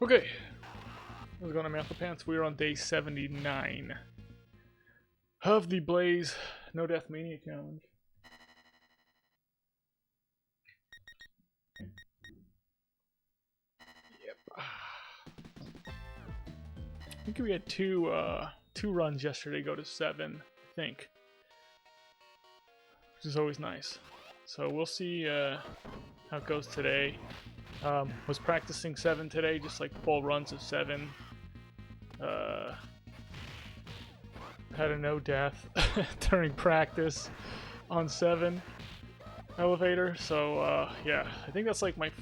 Okay, how's it going? I'm Anthopants. We are on day 79 of the Blaze No Death Mania Challenge. Yep. I think we had two runs yesterday go to 7, I think, which is always nice. So we'll see how it goes today. Was practicing 7 today, just like full runs of 7. Had a no death during practice on 7 elevator. So yeah, I think that's like my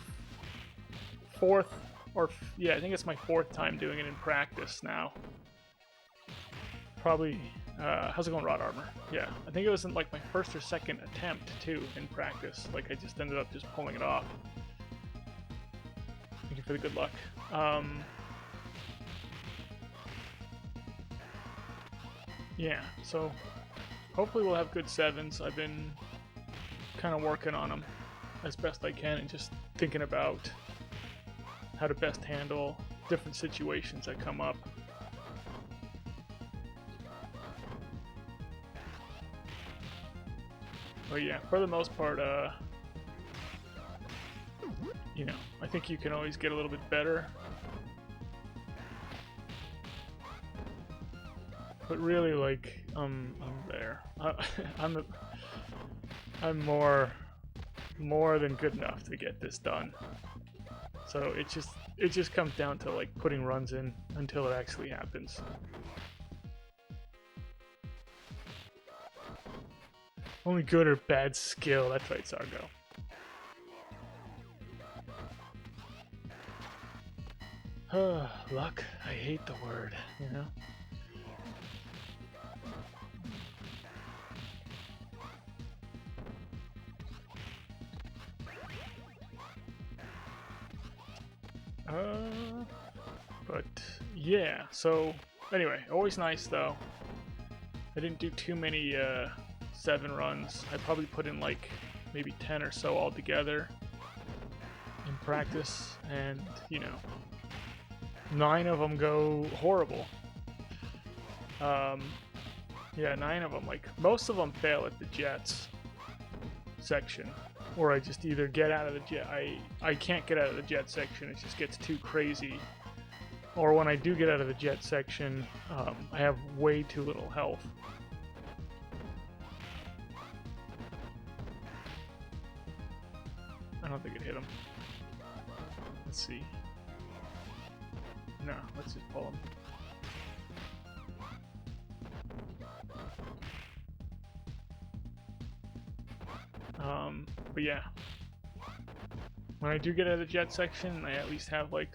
fourth, yeah, I think it's my 4th time doing it in practice now. Probably. How's it going, Rod Armor? Yeah, I think it was in like my 1st or 2nd attempt too in practice. Like I just ended up just pulling it off. Thank you for the good luck. Yeah, so hopefully we'll have good 7s. I've been kind of working on them as best I can and just thinking about how to best handle different situations that come up. But yeah, for the most part, you know, I think you can always get a little bit better. But really, like, I'm there. I'm more than good enough to get this done. So it just comes down to like putting runs in until it actually happens. Only good or bad skill. That's right, Sargo. Luck. I hate the word, you know? But yeah, so anyway, always nice though. I didn't do too many 7 runs. I probably put in like maybe 10 or so altogether in practice, and you know, 9 of them go horrible. Yeah, 9 of them, like most of them fail at the jets section, or I just either get out of the jet. I can't get out of the jet section. It just gets too crazy. Or when I do get out of the jet section, I have way too little health. I don't think it hit him. Let's see. No, let's just pull him. But yeah, when I do get out of the jet section, I at least have like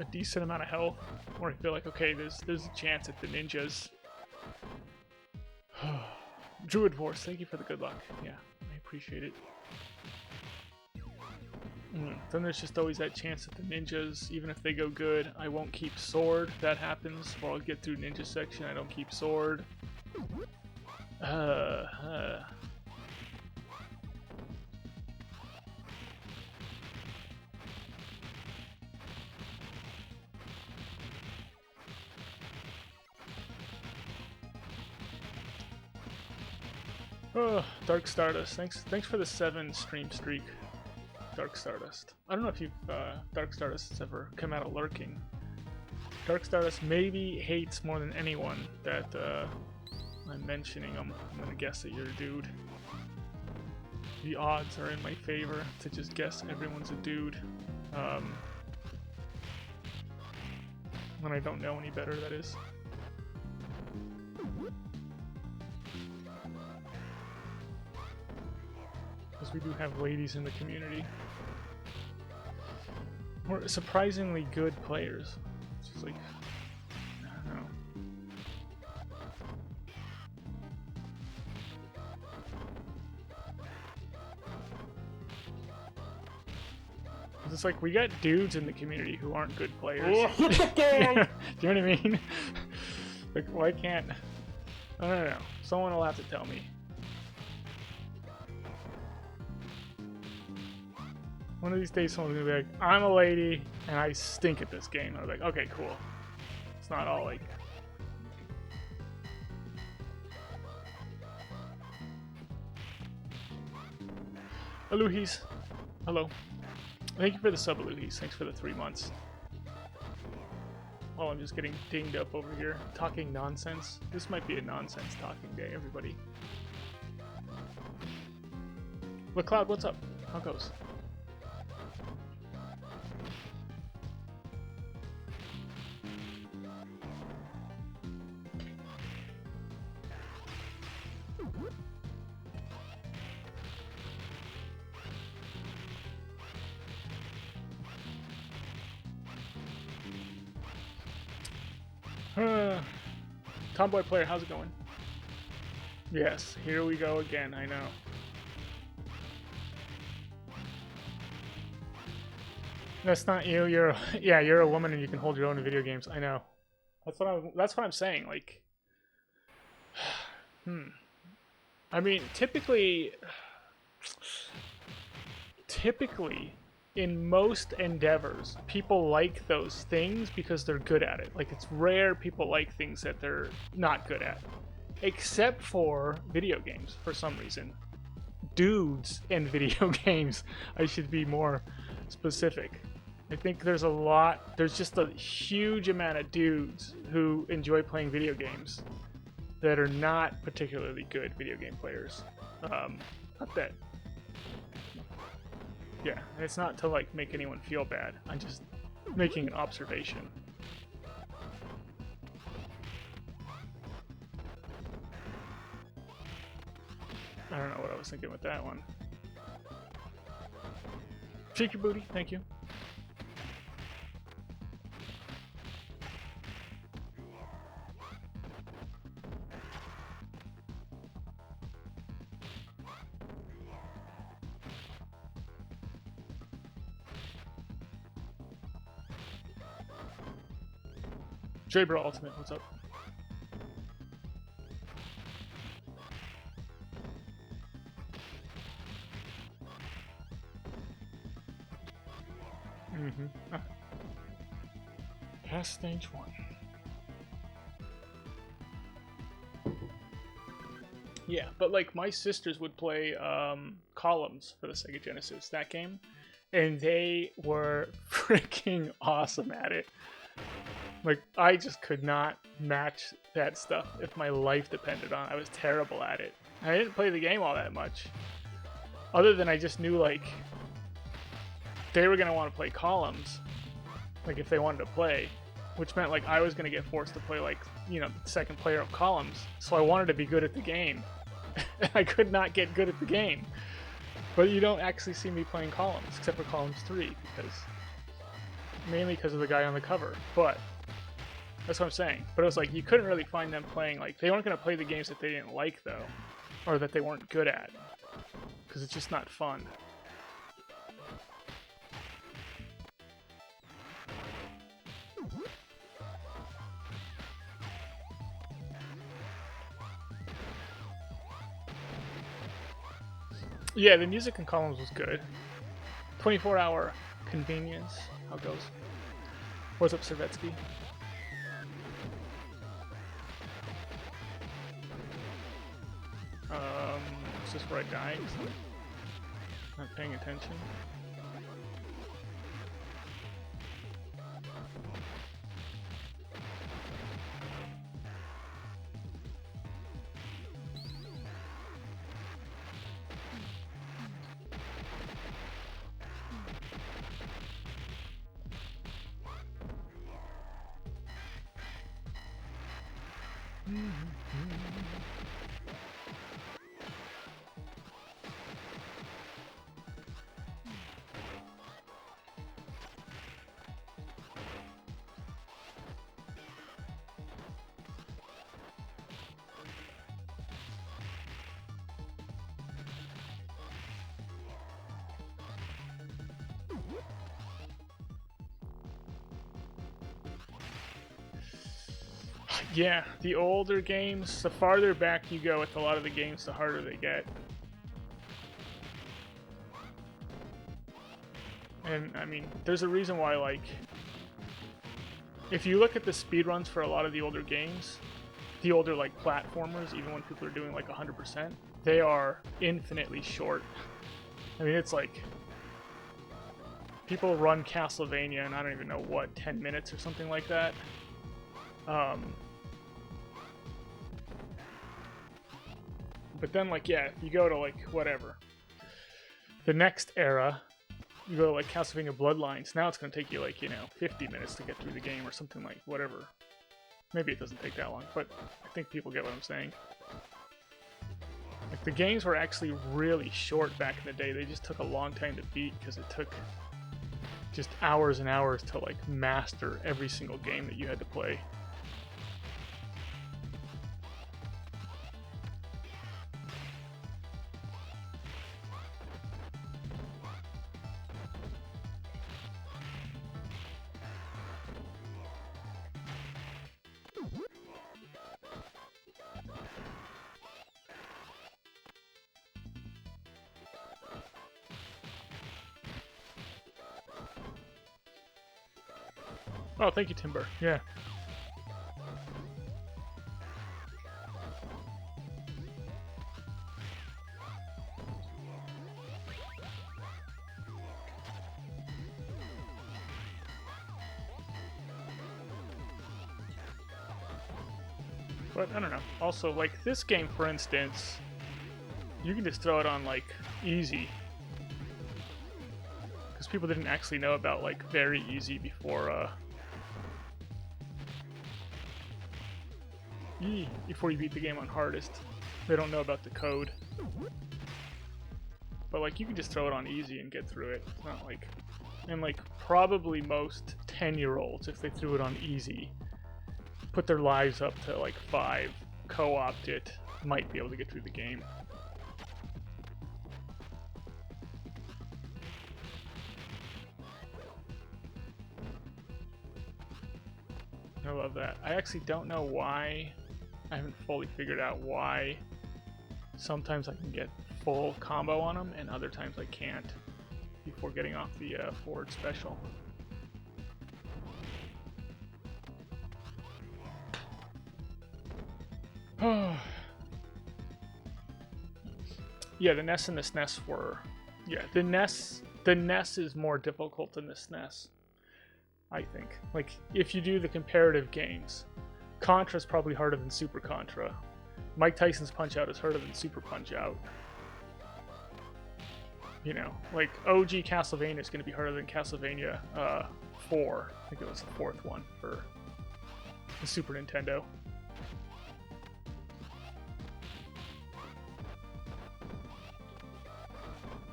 a decent amount of health, where I feel like, okay, there's a chance at the ninjas. Druid Force, thank you for the good luck. Yeah, I appreciate it. Then there's just always that chance that the ninjas, even if they go good, I won't keep sword. That happens, or I'll get through ninja section, I don't keep sword. Oh, Dark Stardust, thanks for the 7 stream streak, Dark Stardust. I don't know if you've Dark Stardust has ever come out of lurking. Dark Stardust maybe hates more than anyone that I'm mentioning him. I'm gonna guess that you're a dude. The odds are in my favor to just guess everyone's a dude. When I don't know any better, that is. Because we do have ladies in the community. We're surprisingly good players. It's just like, I don't know. It's like we got dudes in the community who aren't good players. Do you know what I mean? Like, why can't... I don't know. Someone will have to tell me. One of these days someone's gonna be like, I'm a lady, And I stink at this game. I was like, okay, cool. It's not all like... Aluhis. Hello. Thank you for the sub, Aluhis. Thanks for the 3 months. Oh, I'm just getting dinged up over here. Talking nonsense. This might be a nonsense talking day, everybody. Look, Cloud, what's up? How goes? Tomboy player, how's it going? Yes, here we go again, I know. That's not you, you're yeah, you're a woman and you can hold your own in video games. I know. That's what I'm saying, like I mean, typically in most endeavors, people like those things because they're good at it. Like, it's rare people like things that they're not good at. Except for video games, for some reason. Dudes in video games. I should be more specific. I think there's just a huge amount of dudes who enjoy playing video games that are not particularly good video game players. Not that... Yeah, and it's not to like make anyone feel bad. I'm just making an observation. I don't know what I was thinking with that one. Shake your booty, thank you. Draper Ultimate, what's up? Past stage 1. Yeah, but like my sisters would play Columns for the Sega Genesis, that game, and they were freaking awesome at it. Like, I just could not match that stuff if my life depended on it. I was terrible at it. I didn't play the game all that much. Other than I just knew, like, they were going to want to play Columns. Like, if they wanted to play. Which meant, like, I was going to get forced to play, like, you know, the second player of Columns. So I wanted to be good at the game. I could not get good at the game. But you don't actually see me playing Columns, except for Columns 3. Mainly because of the guy on the cover. But... that's what I'm saying. But it was like, you couldn't really find them playing, like, they weren't going to play the games that they didn't like, though. Or that they weren't good at. Because it's just not fun. Yeah, the music in Columns was good. 24-hour convenience. How it goes? What's up, Servetsky? Is this where I died? Not paying attention. Yeah, the older games, the farther back you go with a lot of the games, the harder they get. And I mean, there's a reason why, like, if you look at the speedruns for a lot of the older games, the older, like, platformers, even when people are doing, like, 100%, they are infinitely short. I mean, it's like, people run Castlevania in, I don't even know what, 10 minutes or something like that. But then, like, yeah, if you go to, like, whatever, the next era, you go to, like, Castlevania Bloodlines, now it's going to take you, like, you know, 50 minutes to get through the game or something, like, whatever. Maybe it doesn't take that long, but I think people get what I'm saying. Like, the games were actually really short back in the day. They just took a long time to beat because it took just hours and hours to, like, master every single game that you had to play. Oh, thank you, Timber. Yeah. But I don't know. Also, like, this game, for instance, you can just throw it on, like, easy. Because people didn't actually know about, like, very easy before, before you beat the game on hardest. They don't know about the code. But, like, you can just throw it on easy and get through it. It's not like... And, like, probably most 10-year-olds, if they threw it on easy, put their lives up to, like, 5, co-opt it, might be able to get through the game. I love that. I actually don't know why. I haven't fully figured out why sometimes I can get full combo on them and other times I can't before getting off the forward special. Yeah, the NES and the SNES were... Yeah, the NES is more difficult than the SNES, I think. Like, if you do the comparative games, Contra's probably harder than Super Contra. Mike Tyson's Punch-Out is harder than Super Punch-Out. You know, like, OG Castlevania is going to be harder than Castlevania 4. I think it was the 4th one for the Super Nintendo.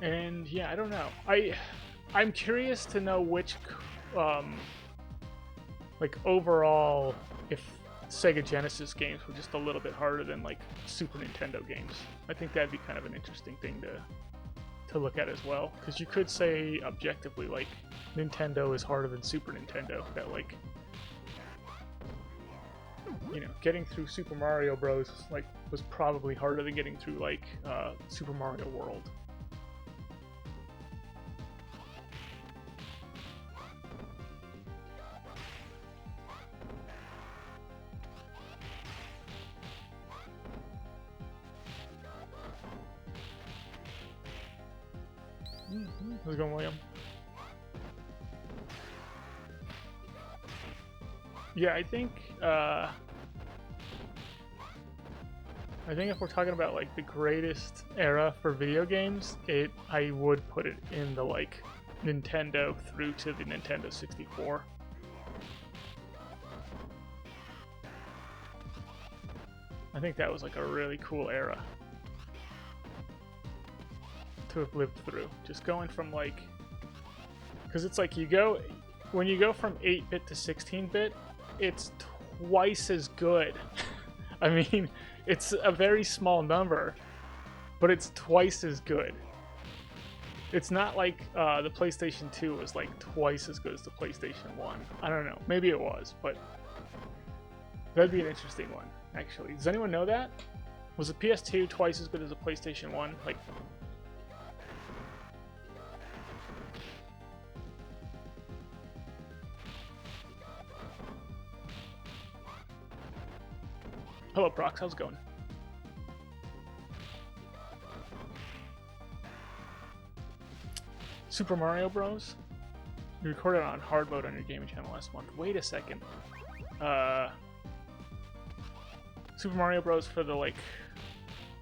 And yeah, I don't know. I'm curious to know which, like, overall, if Sega Genesis games were just a little bit harder than, like, Super Nintendo games. I think that'd be kind of an interesting thing to look at as well, because you could say objectively, like, Nintendo is harder than Super Nintendo. That, like, you know, getting through Super Mario Bros. Like, was probably harder than getting through, like, Super Mario World. How's it going, William? Yeah, I think if we're talking about, like, the greatest era for video games, I would put it in the, like, Nintendo through to the Nintendo 64. I think that was, like, a really cool era to have lived through. Just going from, like, because it's like when you go from 8-bit to 16-bit, it's twice as good. I mean, it's a very small number, but it's twice as good. It's not like the PlayStation 2 was, like, twice as good as the PlayStation 1. I don't know. Maybe it was, but that'd be an interesting one, actually. Does anyone know that? Was the PS2 twice as good as the PlayStation 1? Like, Hello, Prox. How's it going? Super Mario Bros. You recorded on hard mode on your gaming channel last month. Wait a second. Super Mario Bros. For the, like,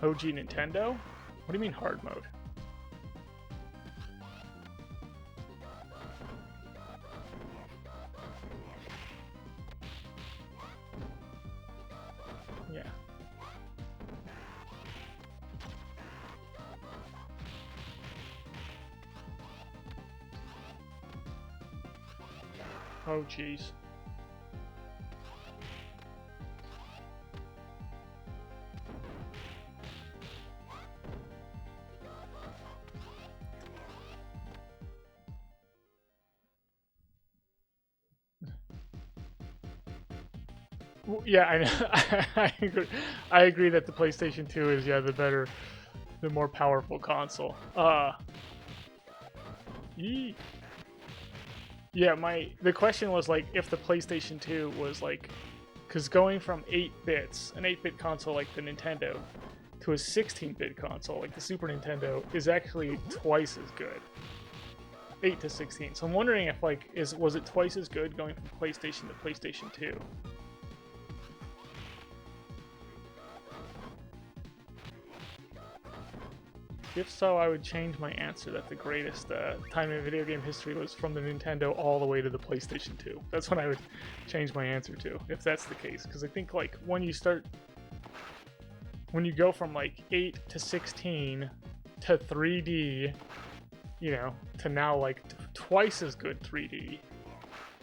OG Nintendo? What do you mean hard mode? Yeah. Oh, jeez. Well, yeah, I know. I agree. I agree that the PlayStation 2 is the more powerful console. Yeah, the question was like if the PlayStation 2 was like, because going from 8 bits, an 8-bit console like the Nintendo, to a 16-bit console like the Super Nintendo is actually twice as good. 8 to 16. So I'm wondering if like was it twice as good going from PlayStation to PlayStation 2? If so, I would change my answer that the greatest time in video game history was from the Nintendo all the way to the PlayStation 2. That's what I would change my answer to, if that's the case. Because I think, like, when you go from, like, 8 to 16 to 3D, you know, to now, like, twice as good 3D,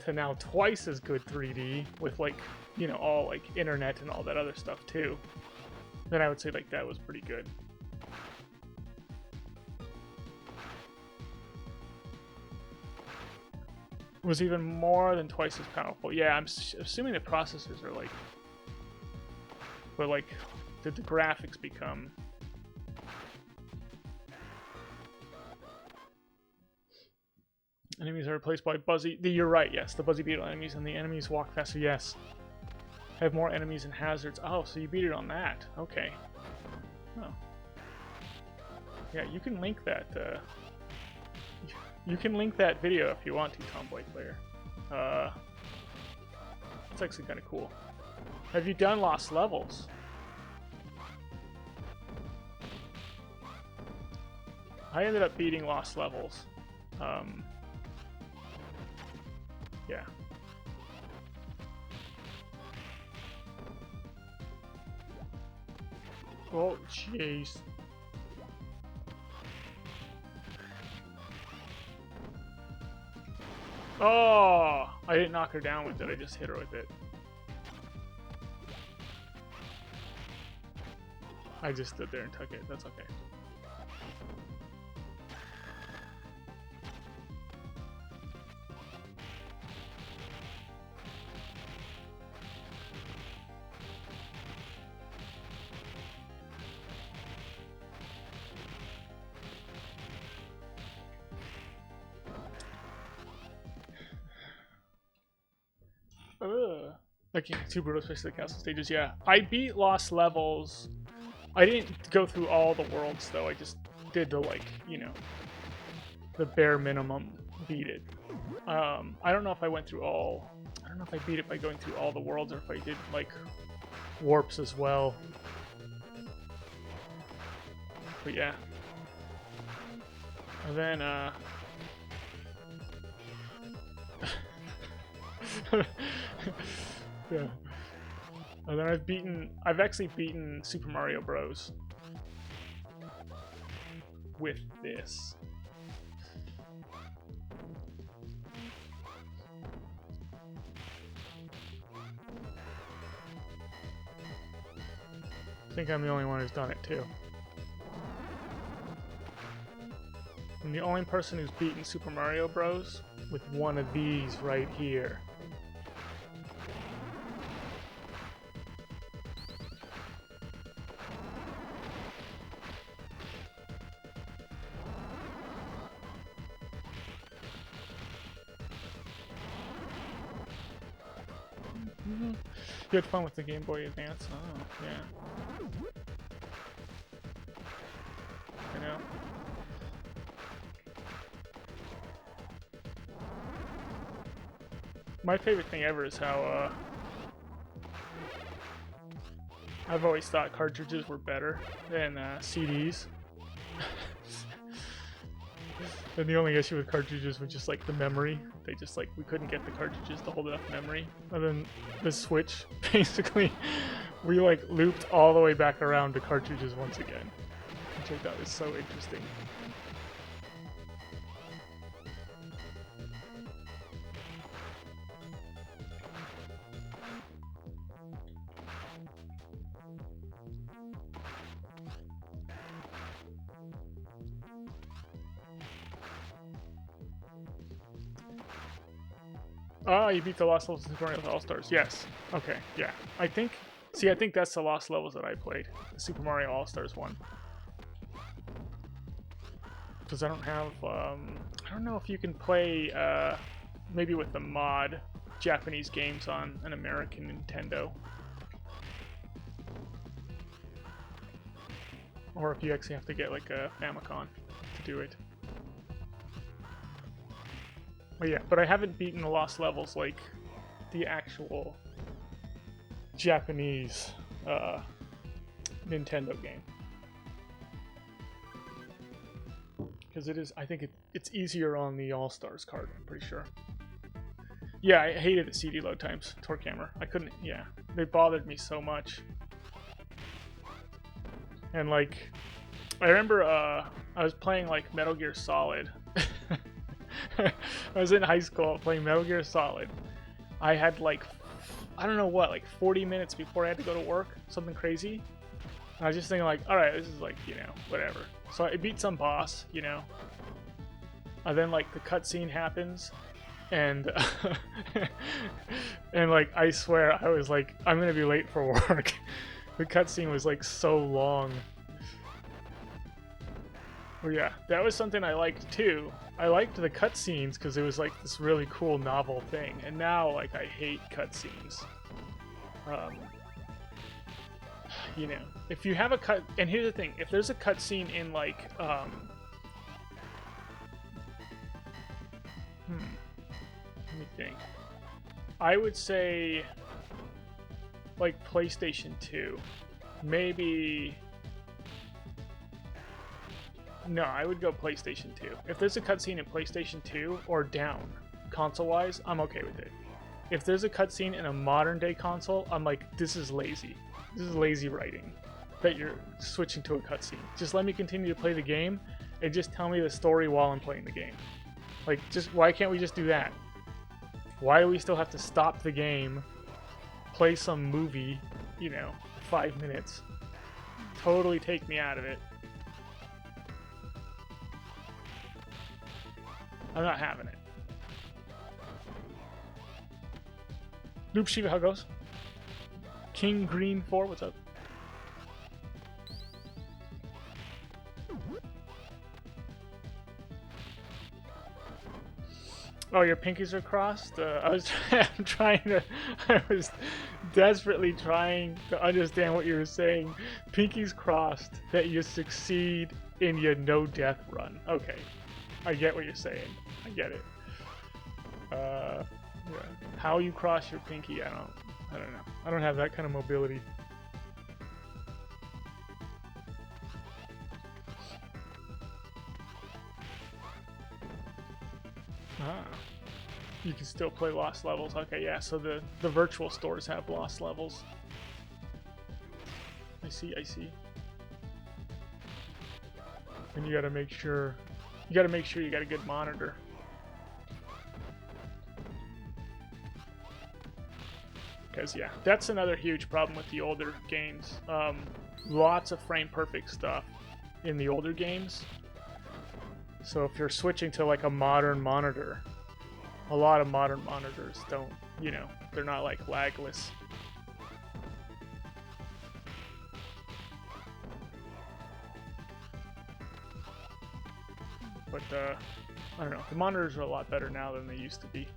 to now twice as good 3D with, like, you know, all, like, internet and all that other stuff, too, then I would say, like, that was pretty good. Was even more than twice as powerful. Yeah, I'm assuming the processors are like, but like, did the graphics become? Enemies are replaced by Buzzy. You're right. Yes, the Buzzy Beetle enemies and the enemies walk faster. Yes, have more enemies and hazards. Oh, so you beat it on that? Okay. Oh. Yeah, you can link that. You can link that video if you want to, Tomboy Player. It's actually kind of cool. Have you done Lost Levels? I ended up beating Lost Levels. Yeah. Oh, jeez. Oh! I didn't knock her down with it, I just hit her with it. I just stood there and took it, that's okay. Like two brutal, especially the castle stages. Yeah, I beat Lost Levels. I didn't go through all the worlds though. I just did the like, you know, the bare minimum. Beat it. I don't know if I went through all. I don't know if I beat it by going through all the worlds or if I did like warps as well. But yeah. And then yeah. And then I've actually beaten Super Mario Bros. With this. I think I'm the only one who's done it too. I'm the only person who's beaten Super Mario Bros. With one of these right here. Good fun with the Game Boy Advance. Oh, yeah. I know. My favorite thing ever is how, I've always thought cartridges were better than CDs. And the only issue with cartridges was just like the memory. They just like, we couldn't get the cartridges to hold enough memory. And then the Switch, basically, we like looped all the way back around to cartridges once again. Which I thought was so interesting. Ah, you beat the Lost Levels of Super Mario All-Stars. Yes. Okay, yeah. I think that's the Lost Levels that I played. The Super Mario All-Stars one. Because I don't have, I don't know if you can play, maybe with the mod, Japanese games on an American Nintendo. Or if you actually have to get like a Famicom to do it. But yeah, but I haven't beaten the Lost Levels like the actual Japanese Nintendo game. Because it is, I think it's easier on the All-Stars card, I'm pretty sure. Yeah, I hated the CD load times, Torque Hammer. I couldn't, yeah, they bothered me so much. And like, I remember I was playing like Metal Gear Solid. I was in high school playing Metal Gear Solid. I had like, I don't know what, like 40 minutes before I had to go to work, something crazy. And I was just thinking like, alright, this is like, you know, whatever. So I beat some boss, you know. And then like the cutscene happens, and and like I swear I was like, I'm gonna be late for work. The cutscene was like so long. Well, yeah, that was something I liked too. I liked the cutscenes because it was like this really cool novel thing, and now like I hate cutscenes. You know, if you have a cut, and here's the thing: if there's a cutscene in like, let me think. I would say like PlayStation 2, maybe. No, I would go PlayStation 2. If there's a cutscene in PlayStation 2 or down, console-wise, I'm okay with it. If there's a cutscene in a modern-day console, I'm like, this is lazy. This is lazy writing that you're switching to a cutscene. Just let me continue to play the game and just tell me the story while I'm playing the game. Like, just why can't we just do that? Why do we still have to stop the game, play some movie, you know, 5 minutes, totally take me out of it? I'm not having it. Noob Shiva, how goes? King Green 4, what's up? Oh, your pinkies are crossed? I was I was desperately trying to understand what you were saying. Pinkies crossed, that you succeed in your no-death run. Okay, I get what you're saying. I get it. Yeah. How you cross your pinky, I don't know. I don't have that kind of mobility. Ah. You can still play Lost Levels. Okay, yeah, so the virtual stores have Lost Levels. I see. And you gotta make sure you got a good monitor. Because, yeah, that's another huge problem with the older games. Lots of frame-perfect stuff in the older games. So if you're switching to, like, a modern monitor, a lot of modern monitors don't, you know, they're not, like, lagless. But, I don't know, the monitors are a lot better now than they used to be.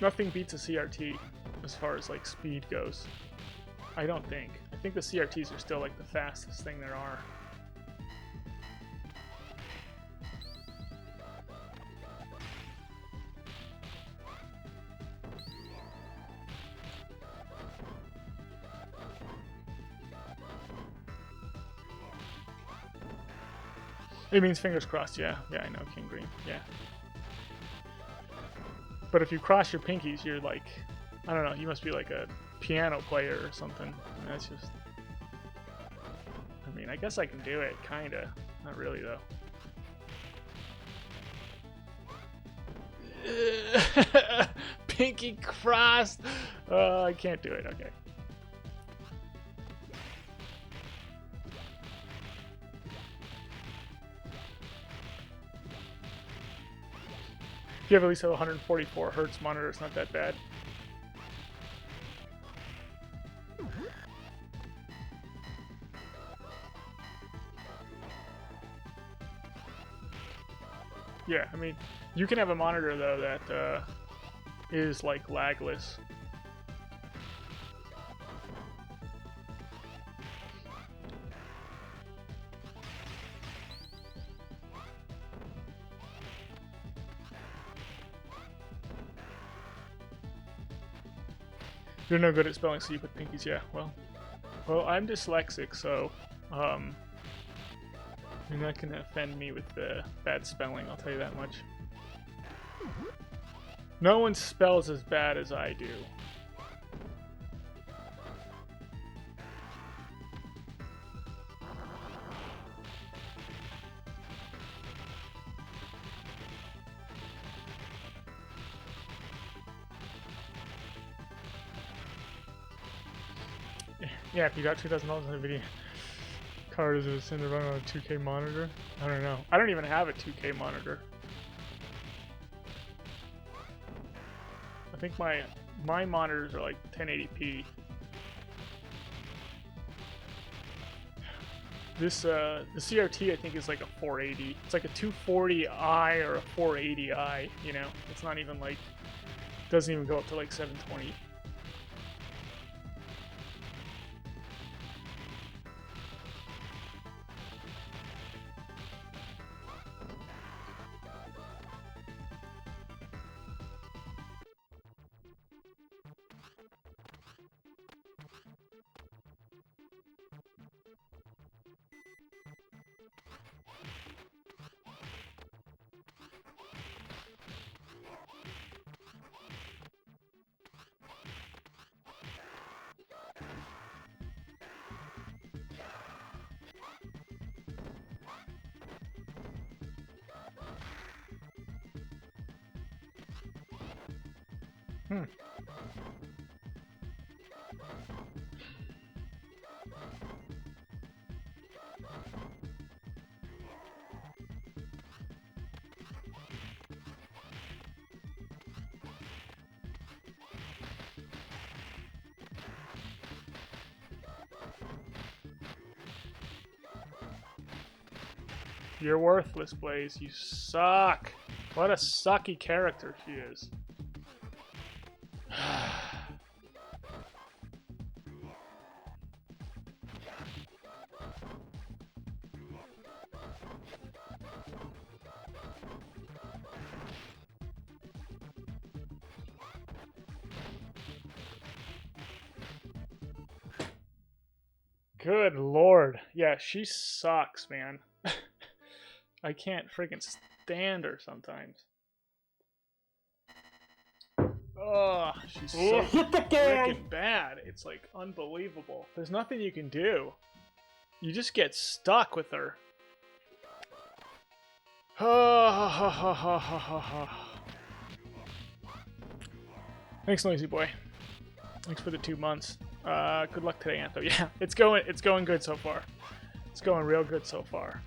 Nothing beats a CRT as far as like speed goes. I don't think. I think the CRTs are still like the fastest thing there are. It means fingers crossed, yeah. Yeah, I know, King Green, yeah. But if you cross your pinkies, you're like, I don't know, you must be like a piano player or something. That's just... I mean, I guess I can do it, kinda. Not really, though. Pinky crossed! I can't do it, okay. If you have at least a 144 hertz monitor, it's not that bad. Yeah, I mean, you can have a monitor though that is like lagless. You're no good at spelling, so you put pinkies. Yeah, well, I'm dyslexic, so you're not gonna offend me with the bad spelling. I'll tell you that much. No one spells as bad as I do. Yeah, if you got $2,000 on a video card, is it in the run on a 2K monitor? I don't know. I don't even have a 2K monitor. I think my monitors are like 1080p. This the CRT I think is like a 480. It's like a 240i or a 480i. You know, it's not even like, doesn't even go up to like 720. You're worthless, Blaze. You suck. What a sucky character she is. Good lord. Yeah, she sucks, man. I can't freaking stand her sometimes. Oh, she's so freaking bad. It's like unbelievable. There's nothing you can do. You just get stuck with her. Thanks, Noisy Boy. Thanks for the 2 months. Good luck today, Antho. Yeah, it's going good so far. It's going real good so far.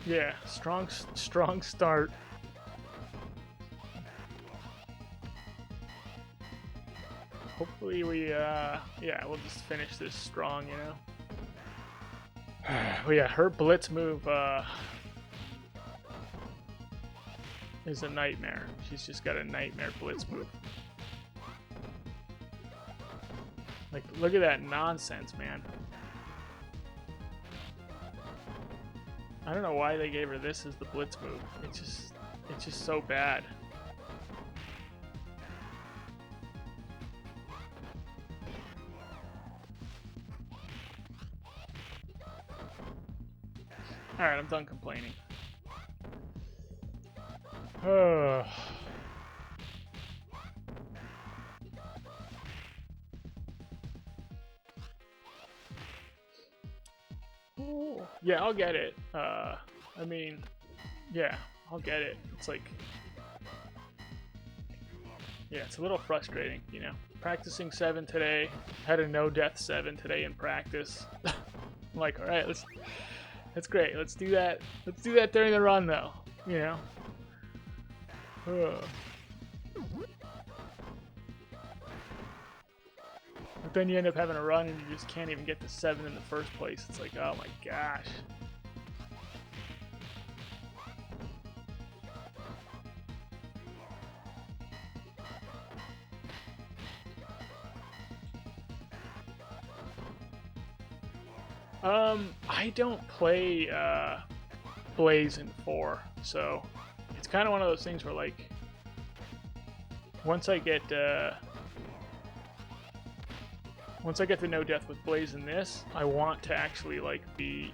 Yeah, strong start. hopefully we, yeah, we'll just finish this strong, you know? Well, yeah, her blitz move, is a nightmare. She's just got a nightmare blitz move. Like, look at that nonsense, man. I don't know why they gave her this as the blitz move. It's just so bad. Alright, I'm done complaining. Yeah, I'll get it. I mean, yeah, I'll get it. It's like, yeah, it's a little frustrating, you know. Practicing 7 today, had a no-death 7 today in practice. I'm like, all right, that's great. Let's do that. Let's do that during the run, though. You know. But then you end up having a run and you just can't even get to 7 in the first place. It's like, oh my gosh. I don't play Blaze in 4, so it's kind of one of those things where, like, once I get the no death with Blaze in this, I want to actually like be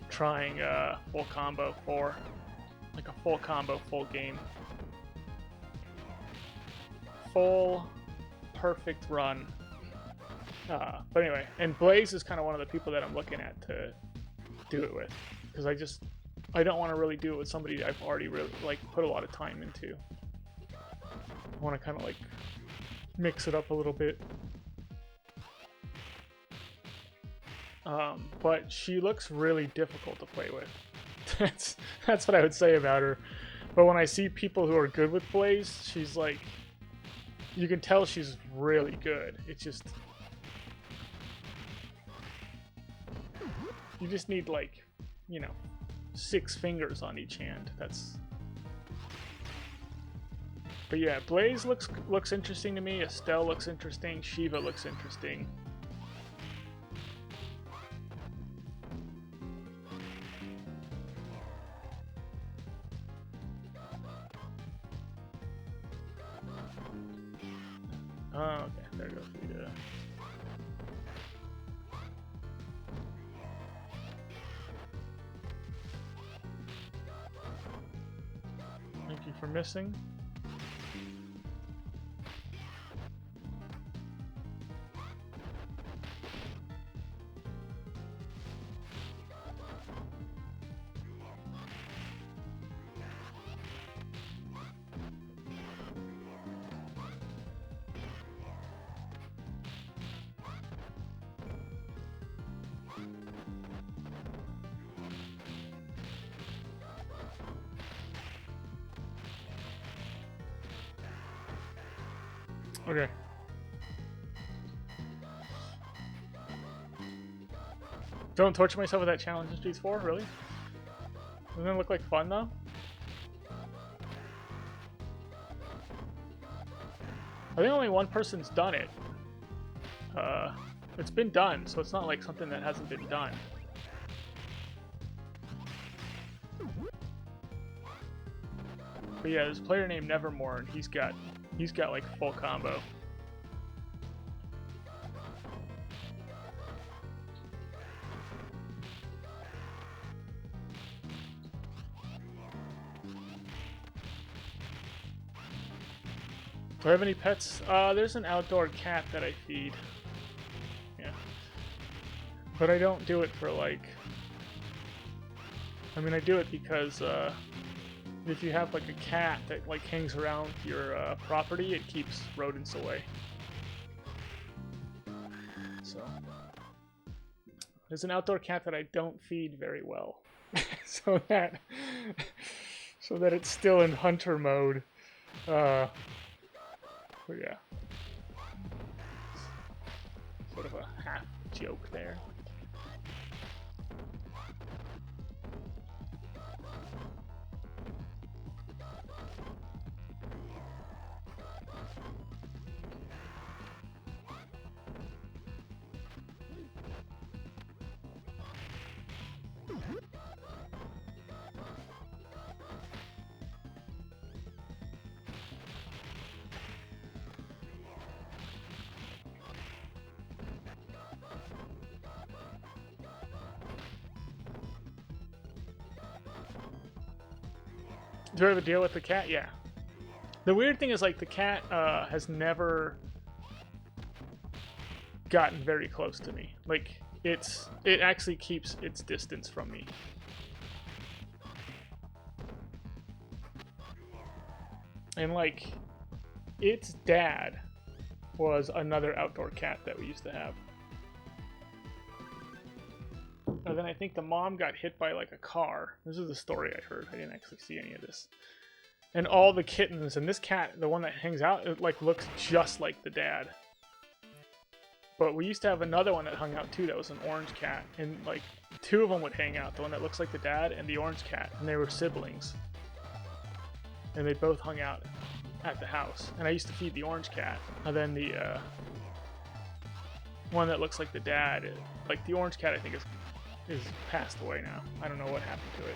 trying full combo 4, like a full combo, full game, full perfect run. But anyway, and Blaze is kind of one of the people that I'm looking at to do it with, because I don't want to really do it with somebody I've already really like put a lot of time into. I want to kind of like mix it up a little bit. But she looks really difficult to play with. That's what I would say about her. But when I see people who are good with Blaze, she's like, you can tell she's really good. It's just, you just need, like, you know, 6 fingers on each hand. But yeah, Blaze looks interesting to me. Estelle looks interesting. Shiva looks interesting. Oh, okay, there goes Rita. Thank you for missing. Okay. Don't torture myself with that challenge in Streets 4, really? Doesn't it look like fun, though? I think only one person's done it. It's been done, so it's not like something that hasn't been done. But yeah, there's a player named Nevermore, and he's got like full combo. Do I have any pets? There's an outdoor cat that I feed. Yeah. But I don't do it for, like... I mean, I do it because, if you have, like, a cat that, like, hangs around your, property, it keeps rodents away. So... There's an outdoor cat that I don't feed very well. so that it's still in hunter mode. But yeah. bit of a half joke there. Do I have a deal with the cat? Yeah. The weird thing is, like, the cat has never gotten very close to me. Like, it actually keeps its distance from me. And, like, its dad was another outdoor cat that we used to have. And then I think the mom got hit by, like, a car. This is the story I heard. I didn't actually see any of this. And all the kittens, and this cat, the one that hangs out, it, like, looks just like the dad. But we used to have another one that hung out, too, that was an orange cat. And, like, two of them would hang out. The one that looks like the dad and the orange cat. And they were siblings. And they both hung out at the house. And I used to feed the orange cat. And then the one that looks like the dad, like, the orange cat, I think, is passed away now. I don't know what happened to it.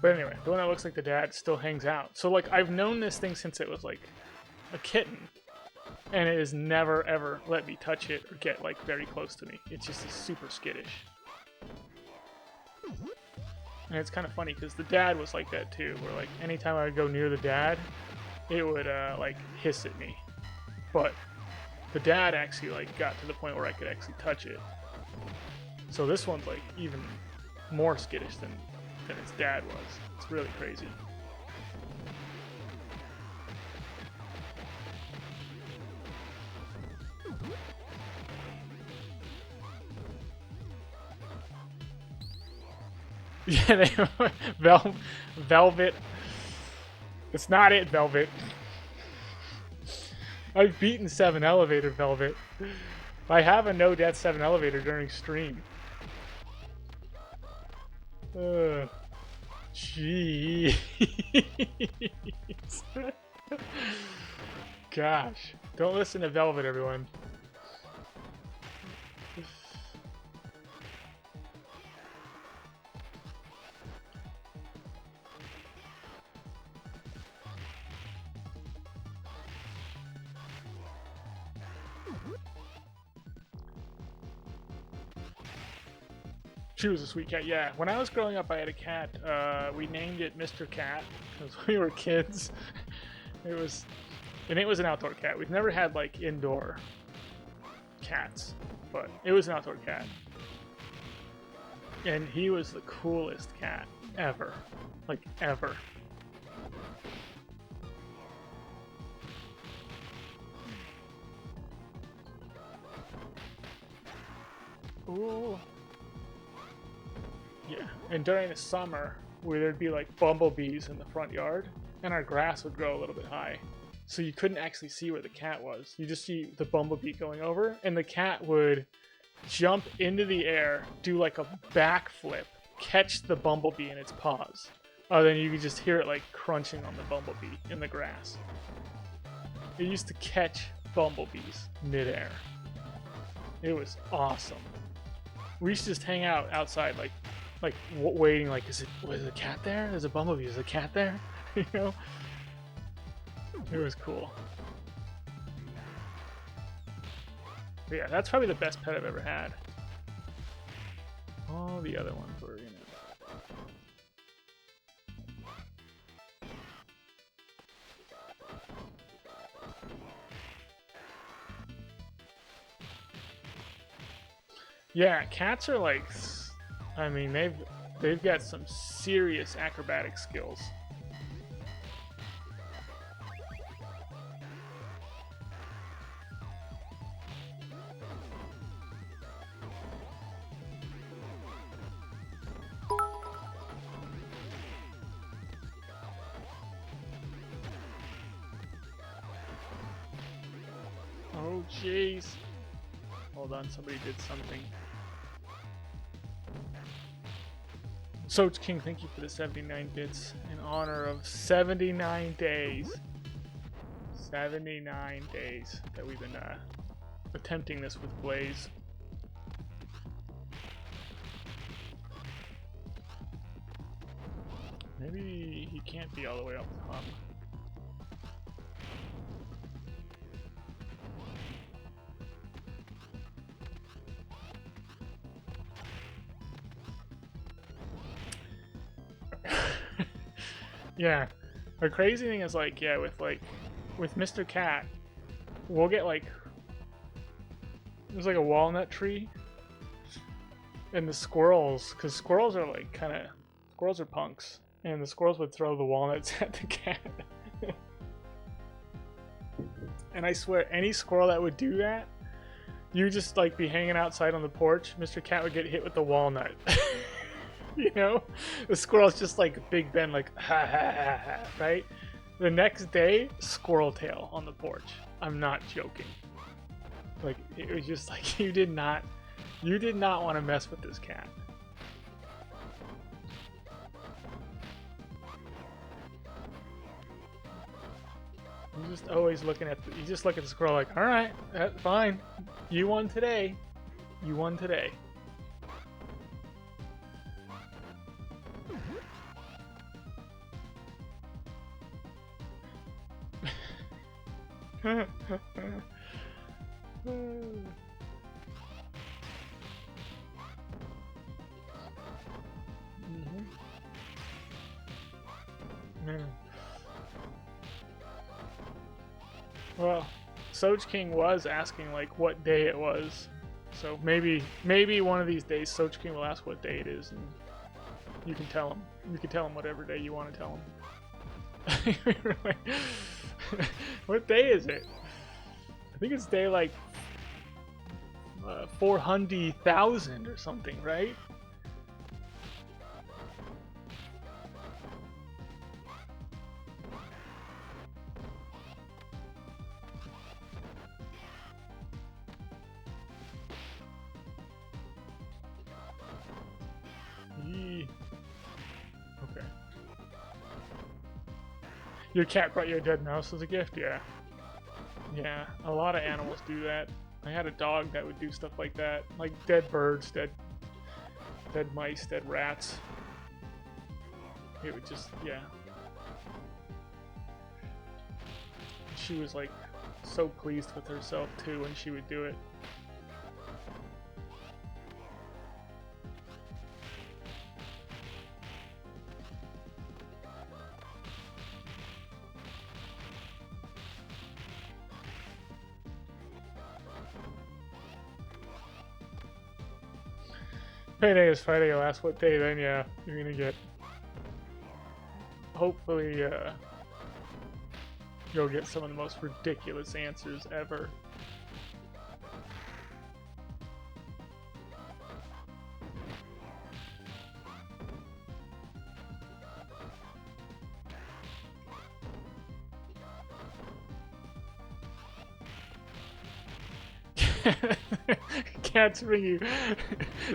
But anyway, the one that looks like the dad still hangs out. So, like, I've known this thing since it was, like, a kitten. And it has never, ever let me touch it or get, like, very close to me. It's just super skittish. And it's kind of funny, because the dad was like that, too. Where, like, anytime I would go near the dad, it would, like, hiss at me. But the dad actually, like, got to the point where I could actually touch it. So this one's, like, even more skittish than its dad was. It's really crazy. Yeah, they Velvet. It's not it, Velvet. I've beaten 7 elevator, Velvet. I have a no death 7 elevator during stream. Jeez. Gosh. Don't listen to Velvet, everyone. She was a sweet cat, yeah. When I was growing up, I had a cat. We named it Mr. Cat because we were kids. It was an outdoor cat. We've never had, like, indoor cats, but it was an outdoor cat. And he was the coolest cat ever. Like, ever. Ooh. Yeah, and during the summer, where there'd be like bumblebees in the front yard, and our grass would grow a little bit high. So you couldn't actually see where the cat was. You just see the bumblebee going over, and the cat would jump into the air, do like a backflip, catch the bumblebee in its paws. Then you could just hear it like crunching on the bumblebee in the grass. It used to catch bumblebees midair. It was awesome. We used to just hang out outside, like waiting, like, was a cat there? There's a bumblebee. Is a cat there? You know? It was cool. But yeah, that's probably the best pet I've ever had. All the other ones were, you know. Yeah, cats are like, I mean, they've got some serious acrobatic skills. jeez. Hold on, somebody did something. Soch King, thank you for the 79 bits in honor of 79 days. 79 days that we've been attempting this with Blaze. Maybe he can't be all the way up top. Yeah, the crazy thing is like, yeah, with Mr. Cat, we'll get like, there's like a walnut tree, and the squirrels, because squirrels are like squirrels are punks, and the squirrels would throw the walnuts at the cat. And I swear, any squirrel that would do that, you just like be hanging outside on the porch, Mr. Cat would get hit with the walnut. You know, the squirrel's just like Big Ben, like ha ha ha ha, right? The next day, squirrel tail on the porch. I'm not joking. Like it was just like you did not want to mess with this cat. You're just always looking at you just look at the squirrel like, all right, that's fine. You won today. You won today. Well, Soch King was asking like what day it was, so maybe one of these days Soch King will ask what day it is, and you can tell him. You can tell him whatever day you want to tell him. What day is it? I think it's day like 400,000 or something, right? Okay. Your cat brought you a dead mouse as a gift? Yeah. Yeah, a lot of animals do that. I had a dog that would do stuff like that. Like dead birds, dead mice, dead rats. It would just, yeah. She was like so pleased with herself too when she would do it. Payday is Friday, I'll ask what day, then yeah, you're gonna get, hopefully, you'll get some of the most ridiculous answers ever. Cats bring you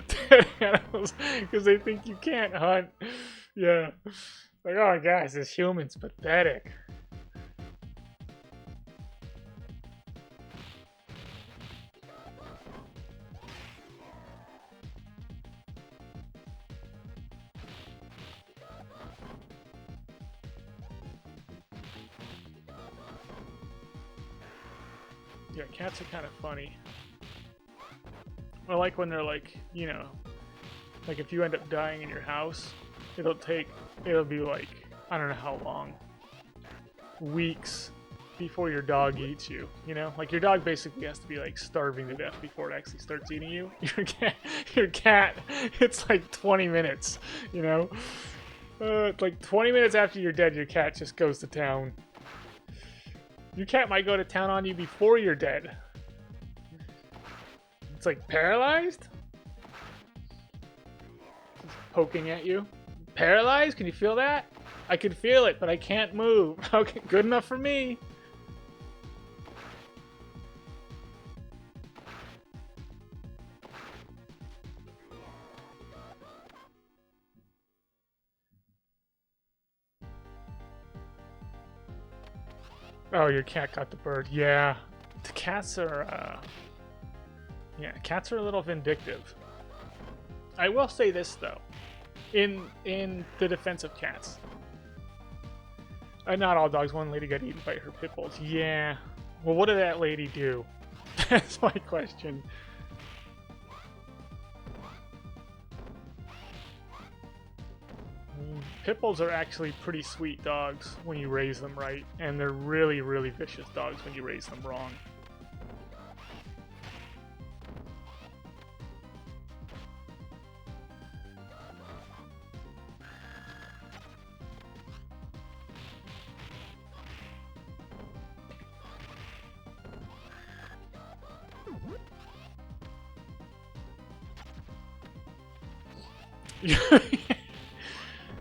dead animals because they think you can't hunt. Yeah. Like, oh guys, this human's pathetic. Yeah, cats are kind of funny. I like when they're like, you know, like if you end up dying in your house, it'll be like, I don't know how long, weeks before your dog eats you, you know? Like your dog basically has to be like starving to death before it actually starts eating you. Your cat, it's like 20 minutes, you know? Like 20 minutes after you're dead, your cat just goes to town. Your cat might go to town on you before you're dead. It's like paralyzed? Just poking at you. Paralyzed? Can you feel that? I can feel it, but I can't move. Okay, good enough for me. Oh, your cat got the bird. Yeah. The cats are, yeah, cats are a little vindictive. I will say this, though. In the defense of cats. Not all dogs. One lady got eaten by her pit bulls. Yeah. Well, what did that lady do? That's my question. Pit bulls are actually pretty sweet dogs when you raise them right, and they're really, really vicious dogs when you raise them wrong.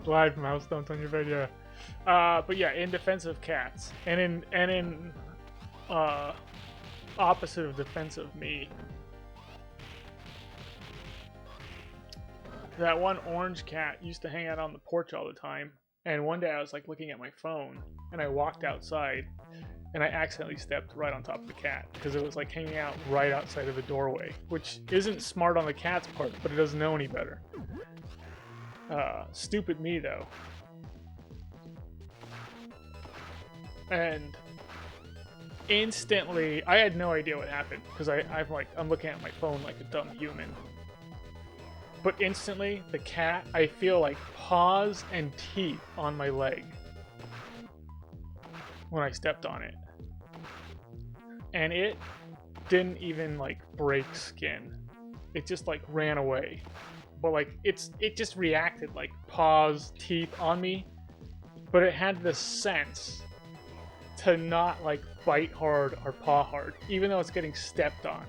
Live mouse stomps on your bed, yeah. But yeah, in defense of cats, and in opposite of defense of me, that one orange cat used to hang out on the porch all the time. And one day I was like looking at my phone, and I walked outside, and I accidentally stepped right on top of the cat because it was like hanging out right outside of the doorway, which isn't smart on the cat's part, but it doesn't know any better. Stupid me, though. And instantly, I had no idea what happened because I'm looking at my phone like a dumb human. But instantly, the cat, I feel like paws and teeth on my leg when I stepped on it. And it didn't even like break skin. It just like ran away. But like it just reacted like paws, teeth on me, but it had the sense to not like bite hard or paw hard, even though it's getting stepped on.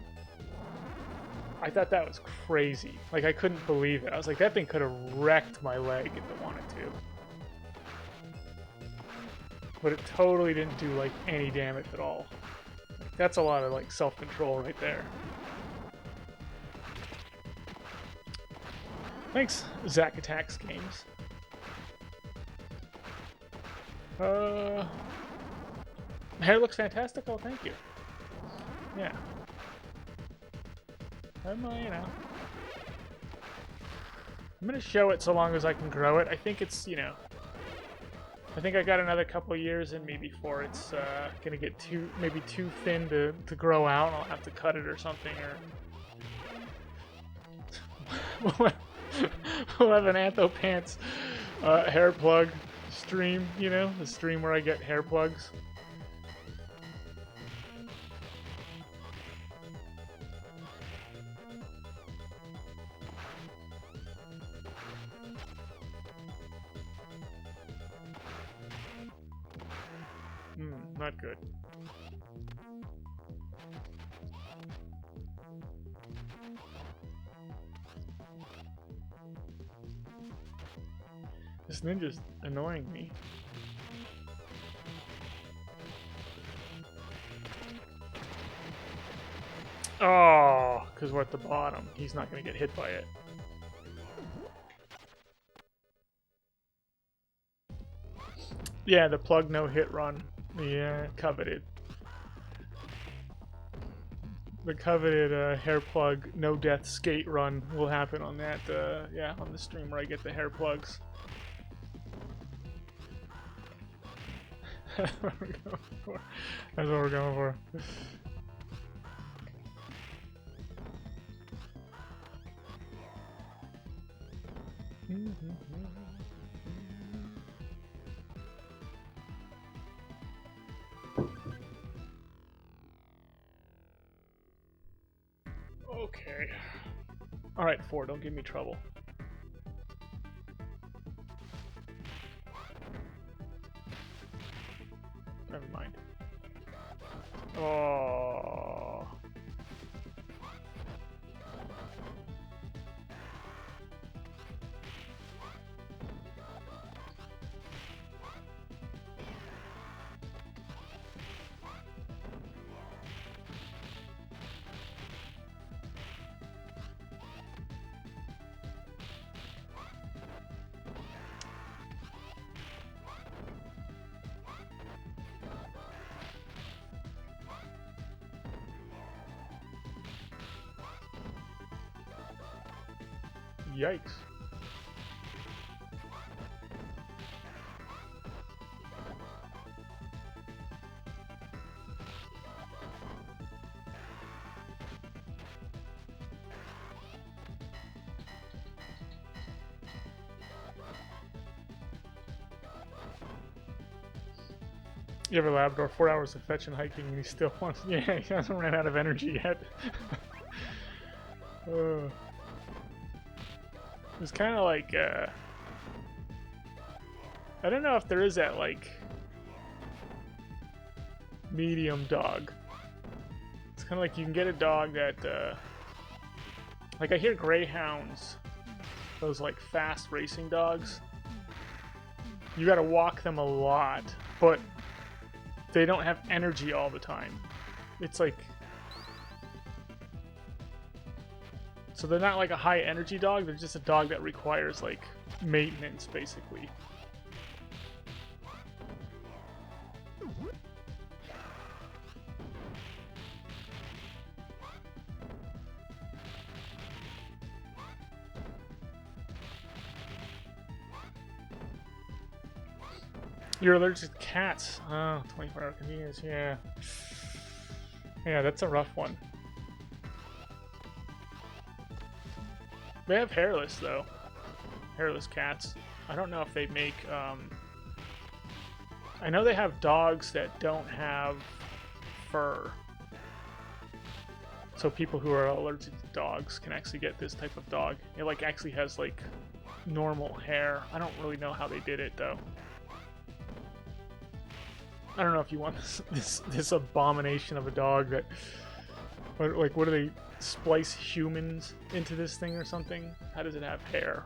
I thought that was crazy. Like I couldn't believe it. I was like, that thing could have wrecked my leg if it wanted to. But it totally didn't do like any damage at all. That's a lot of like self-control right there. Thanks, Zach Attacks Games. Hair looks fantastic. Oh, thank you. Yeah. I'm gonna show it so long as I can grow it. I think it's, I think I got another couple years in me before it's gonna get maybe too thin to grow out, and I'll have to cut it or something, or we'll have an Anthopants hair plug stream, the stream where I get hair plugs. Not good. This ninja's annoying me. Oh, because we're at the bottom. He's not going to get hit by it. Yeah, the plug no hit run. Yeah, coveted. The coveted hair plug no death skate run will happen on that, yeah, on the stream where I get the hair plugs. That's what we're going for. That's what we're going for. Okay. Alright, 4, don't give me trouble. Never mind. Oh. Yikes. You have a Labrador, 4 hours of fetch and hiking, and he still wants. Yeah, he hasn't ran out of energy yet. It's kind of like. I don't know if there is that, like, medium dog. It's kind of like you can get a dog that. Like, I hear greyhounds, those, like, fast racing dogs. You gotta walk them a lot, but they don't have energy all the time. It's like... So they're not like a high energy dog, they're just a dog that requires like maintenance, basically. You're allergic to cats. Oh, 24-hour convenience, yeah. Yeah, that's a rough one. They have hairless, though. Hairless cats. I don't know if they make, I know they have dogs that don't have fur. So people who are allergic to dogs can actually get this type of dog. It, like, actually has, like, normal hair. I don't really know how they did it, though. I don't know if you want this abomination of a dog that, like, what do they splice humans into this thing or something? How does it have hair?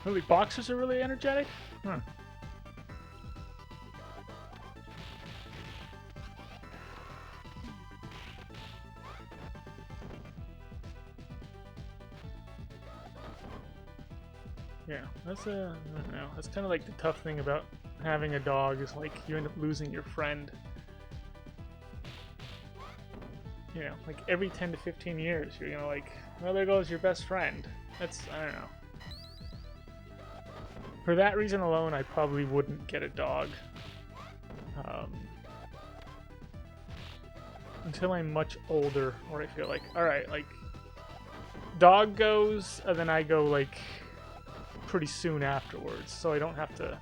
Really, boxers are really energetic? Huh. Yeah, that's I don't know. That's kind of like the tough thing about having a dog is like you end up losing your friend. You know, like every 10 to 15 years, you're gonna like, well, there goes your best friend. That's, I don't know. For that reason alone, I probably wouldn't get a dog. Until I'm much older, or I feel like, alright, like, dog goes, and then I go, like, pretty soon afterwards, so I don't have to,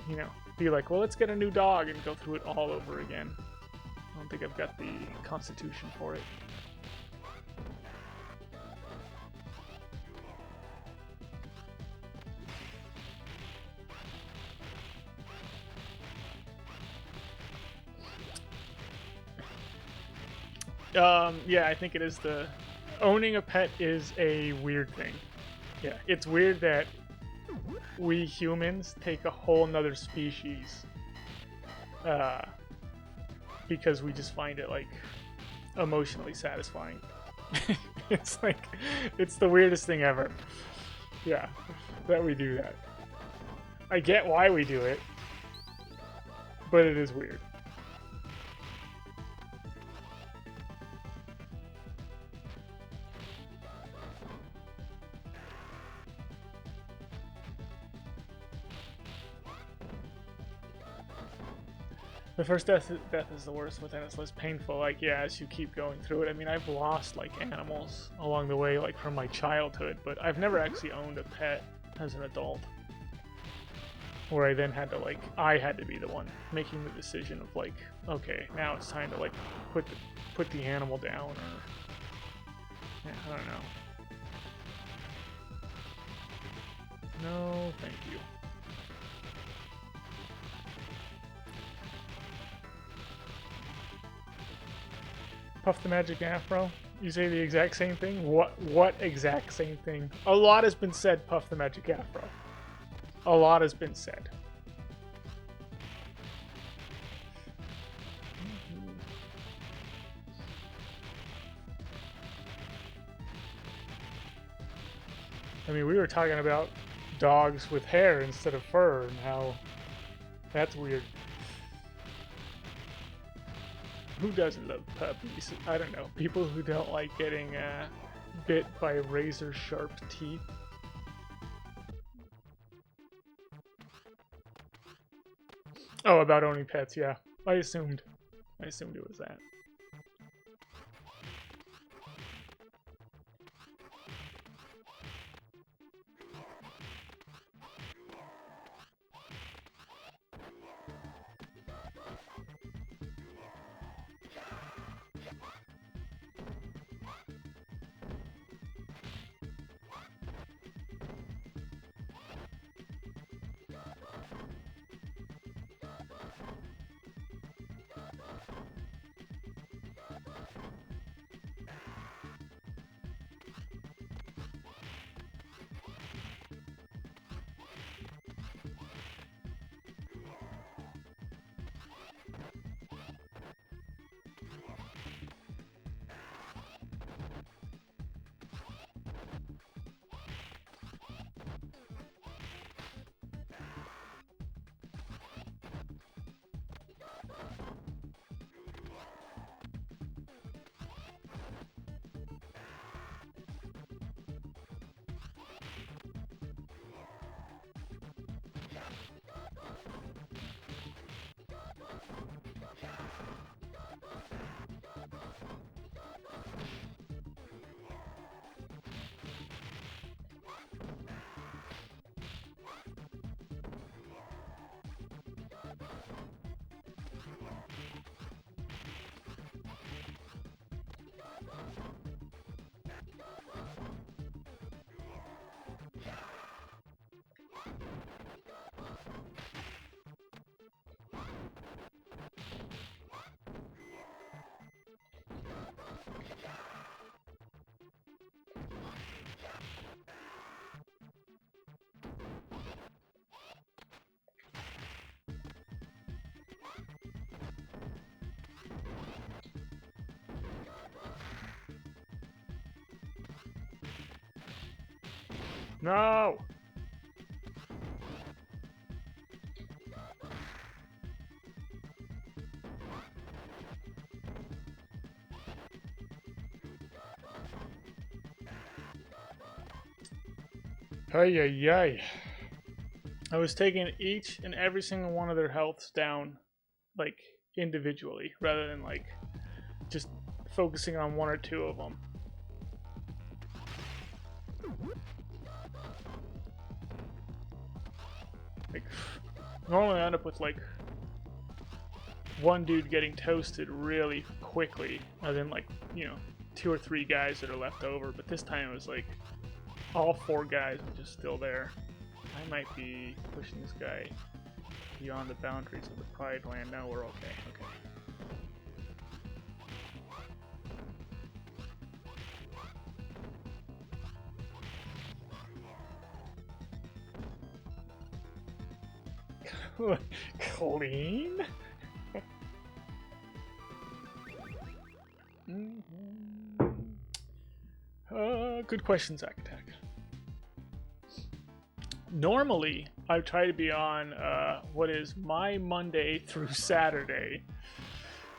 you know, be like, well, let's get a new dog and go through it all over again. I don't think I've got the constitution for it. Yeah, I think it is owning a pet is a weird thing. Yeah, it's weird that we humans take a whole nother species because we just find it, like, emotionally satisfying. It's like, it's the weirdest thing ever. Yeah, that we do that. I get why we do it, but it is weird. The first death is the worst, but then it's less painful. Like, yeah, as you keep going through it. I mean, I've lost, like, animals along the way, like, from my childhood, but I've never actually owned a pet as an adult. Where I then had to, like, I had to be the one making the decision of, like, okay, now it's time to, like, put the animal down, or... Yeah, I don't know. No, thank you. Puff the Magic Afro? You say the exact same thing? What exact same thing? A lot has been said, Puff the Magic Afro. A lot has been said. I mean, we were talking about dogs with hair instead of fur and how that's weird. Who doesn't love puppies? I don't know. People who don't like getting bit by razor sharp teeth. Oh, about owning pets, yeah. I assumed it was that. No! Ay, ay, ay. I was taking each and every single one of their healths down, like, individually, rather than, like, just focusing on one or two of them. Like, normally I end up with, like, one dude getting toasted really quickly, and then, like, you know, 2 or 3 guys that are left over, but this time it was, like, all 4 guys were just still there. I might be pushing this guy beyond the boundaries of the Pride Land. No, we're okay. Okay. Clean? Good question, Zack Attack. Normally, I try to be on what is my Monday through Saturday,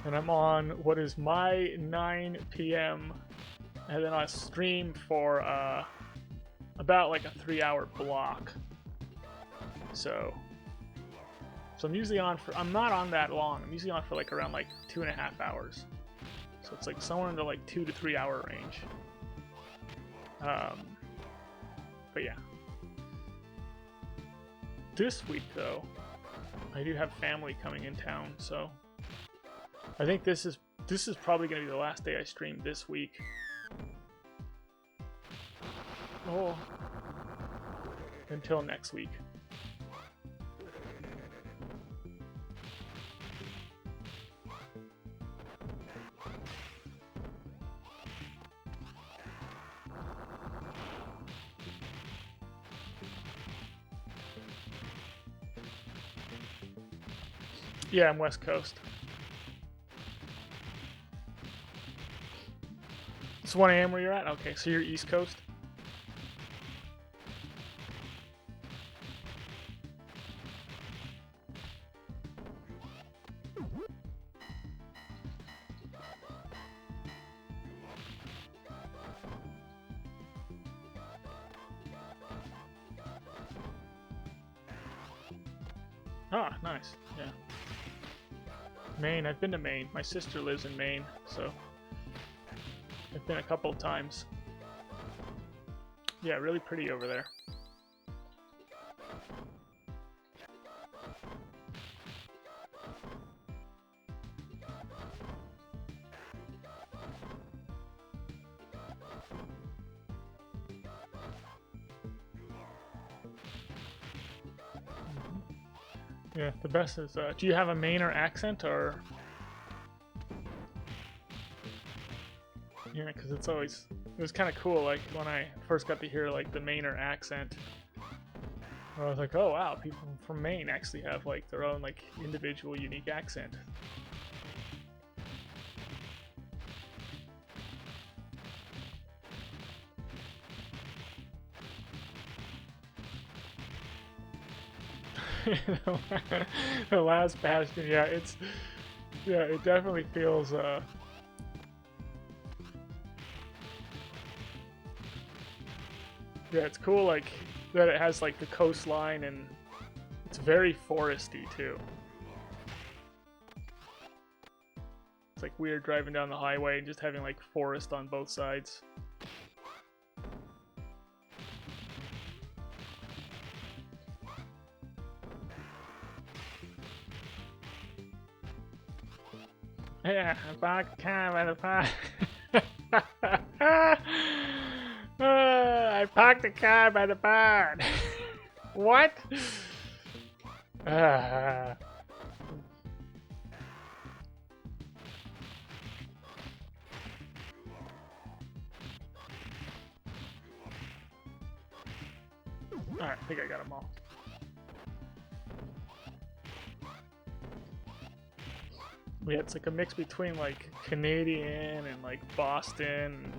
and I'm on what is my 9 p.m. and then I stream for about like a 3-hour block. So I'm usually on for, I'm not on that long. I'm usually on for like around like 2.5 hours. So it's like somewhere in the like 2 to 3 hour range. But yeah. This week though, I do have family coming in town, so I think this is probably gonna be the last day I stream this week. Oh, until next week. Yeah, I'm West Coast. It's 1 a.m. where you're at? Okay, so you're East Coast? Ah, nice. Yeah. Maine. I've been to Maine. My sister lives in Maine, so I've been a couple of times. Yeah, really pretty over there. Yeah, the best is, do you have a Mainer accent, or? Yeah, because it was kind of cool, like, when I first got to hear, like, the Mainer accent. I was like, oh wow, people from Maine actually have, like, their own, like, individual, unique accent. The last bastion, yeah, it definitely feels, yeah, it's cool, like, that it has, like, the coastline, and it's very foresty, too. It's, like, weird driving down the highway and just having, like, forest on both sides. Yeah, I parked the car by the park. I parked the car by the barn. What? Alright, I think I got them all. Yeah, it's like a mix between like Canadian and like Boston.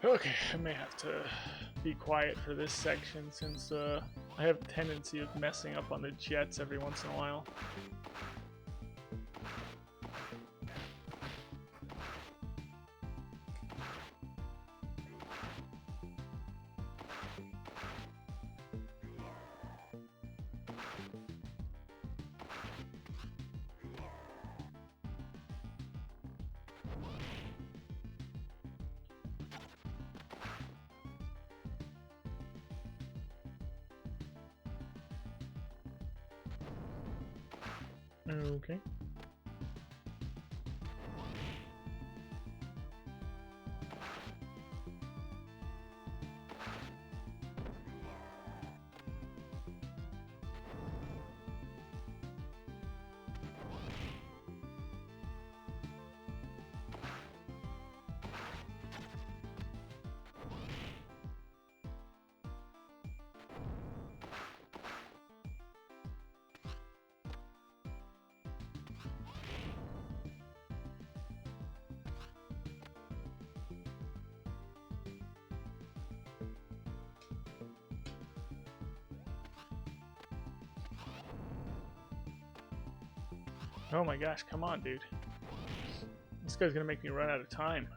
Okay, I may have to be quiet for this section since I have a tendency of messing up on the jets every once in a while. Okay. Oh my gosh, come on, dude. This guy's gonna make me run out of time.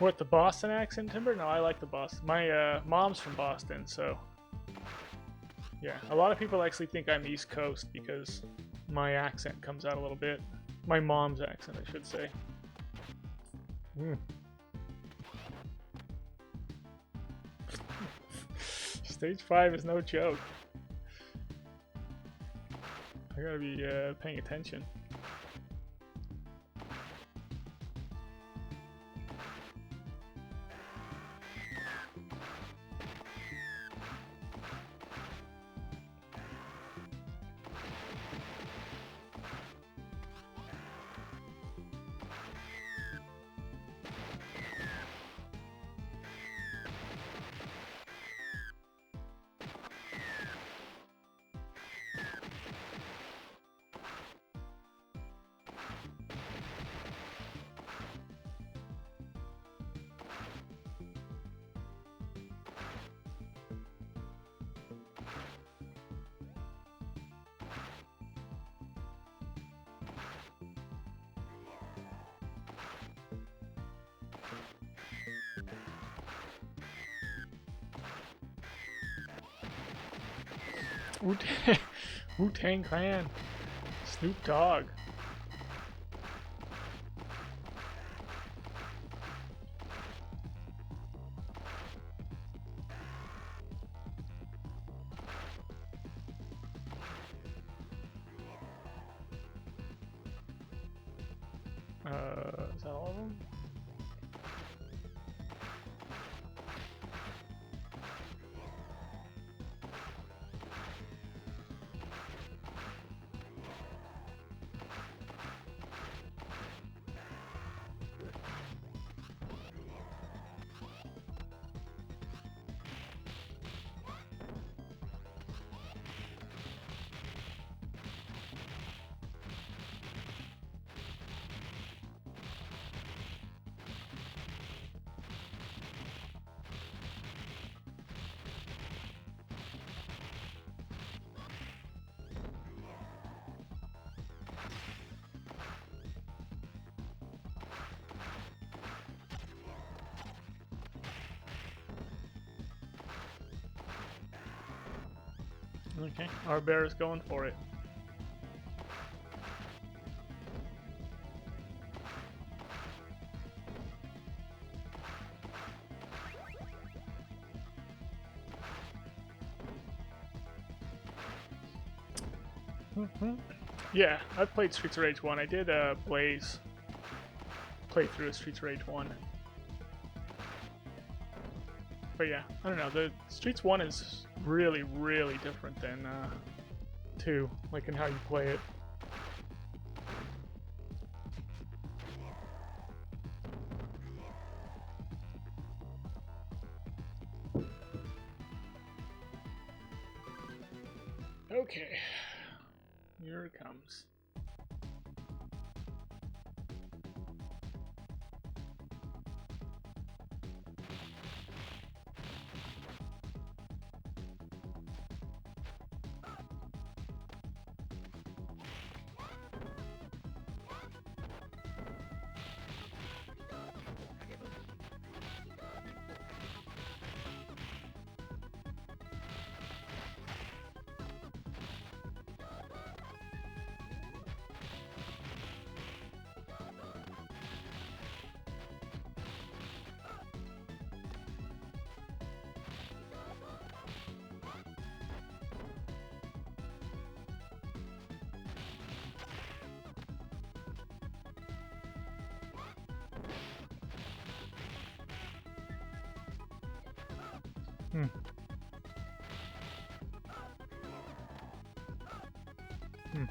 What, the Boston accent, Timber? No, I like the Boston. My mom's from Boston, so yeah. A lot of people actually think I'm East Coast because my accent comes out a little bit. My mom's accent, I should say. Stage 5 is no joke. I gotta be paying attention. Wu-Tang Clan. Snoop Dogg. Is that all of them? Okay, our bear is going for it. Yeah, I've played Streets of Rage 1. I did Blaze playthrough of Streets of Rage 1. But yeah, I don't know, the Streets 1 is really, really different than 2, like in how you play it. Okay, here it comes. Hmm. Hmm.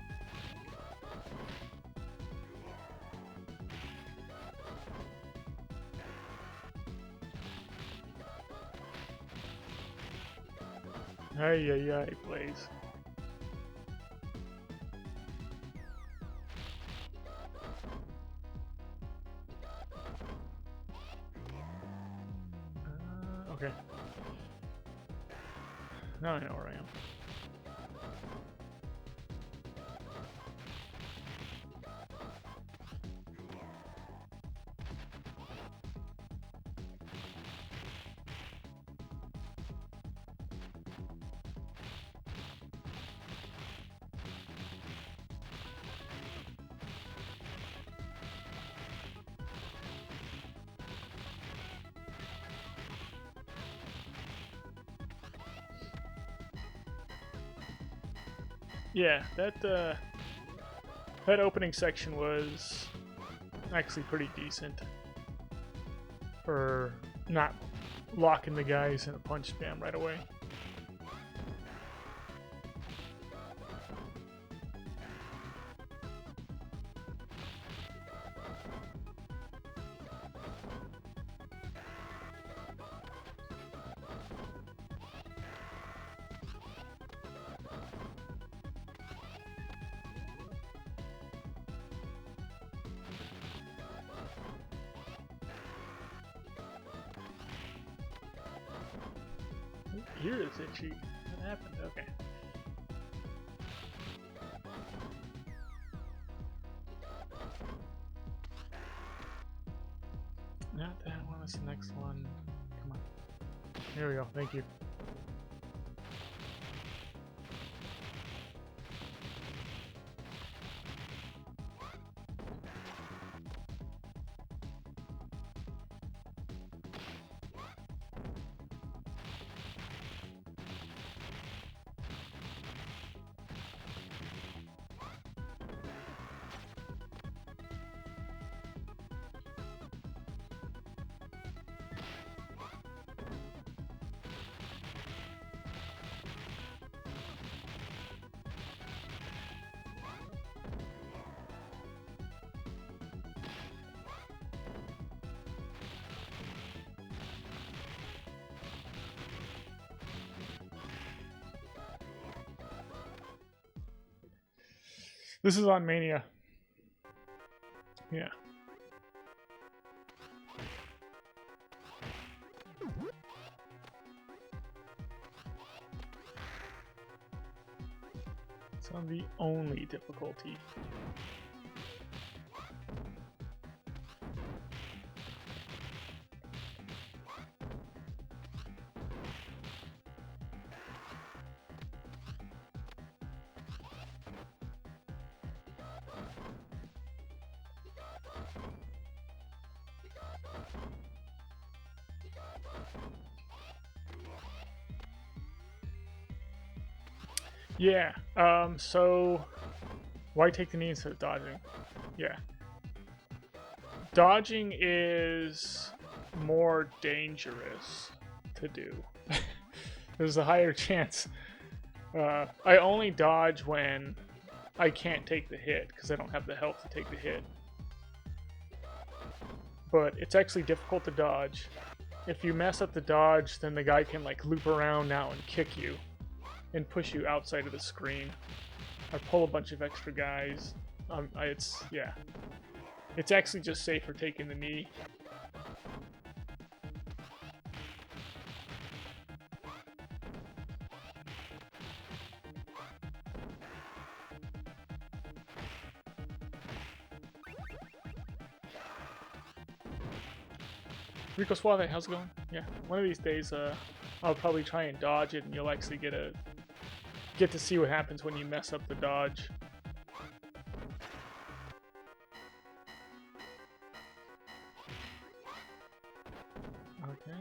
Ay, ay, ay, Blaze. Okay. Now I know where I am. Yeah, that opening section was actually pretty decent for not locking the guys in a punch spam right away. Here is itchy. What happened? Okay. Not that one. That's the next one. Come on. There we go. Thank you. This is on Mania. Yeah. It's on the only difficulty. Yeah, so why take the knee instead of dodging? Yeah. Dodging is more dangerous to do. There's a higher chance. I only dodge when I can't take the hit, because I don't have the health to take the hit. But it's actually difficult to dodge. If you mess up the dodge, then the guy can like loop around now and kick you and push you outside of the screen, or pull a bunch of extra guys. Yeah, it's actually just safer taking the knee. Rico Suave, how's it going? Yeah, one of these days, I'll probably try and dodge it, and you'll actually get to see what happens when you mess up the dodge. Okay.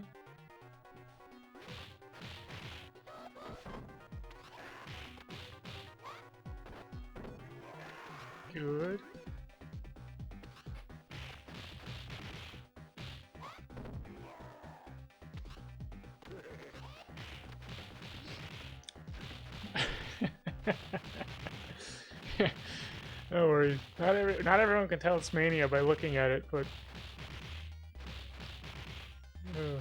Good. No worries. Not everyone can tell it's Mania by looking at it, but okay.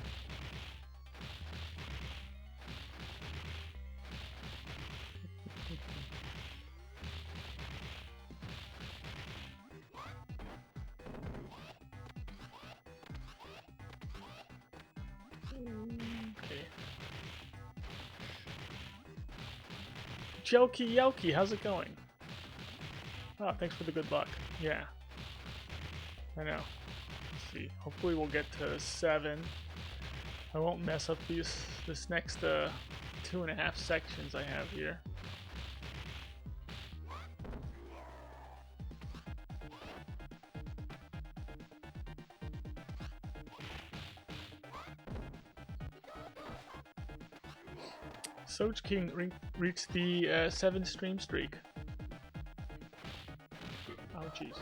Jelky Yelky, how's it going? Oh, thanks for the good luck. Yeah. I know. Let's see. Hopefully we'll get to 7. I won't mess up this next 2.5 sections I have here. Soch King reached the 7 stream streak. Oh jeez.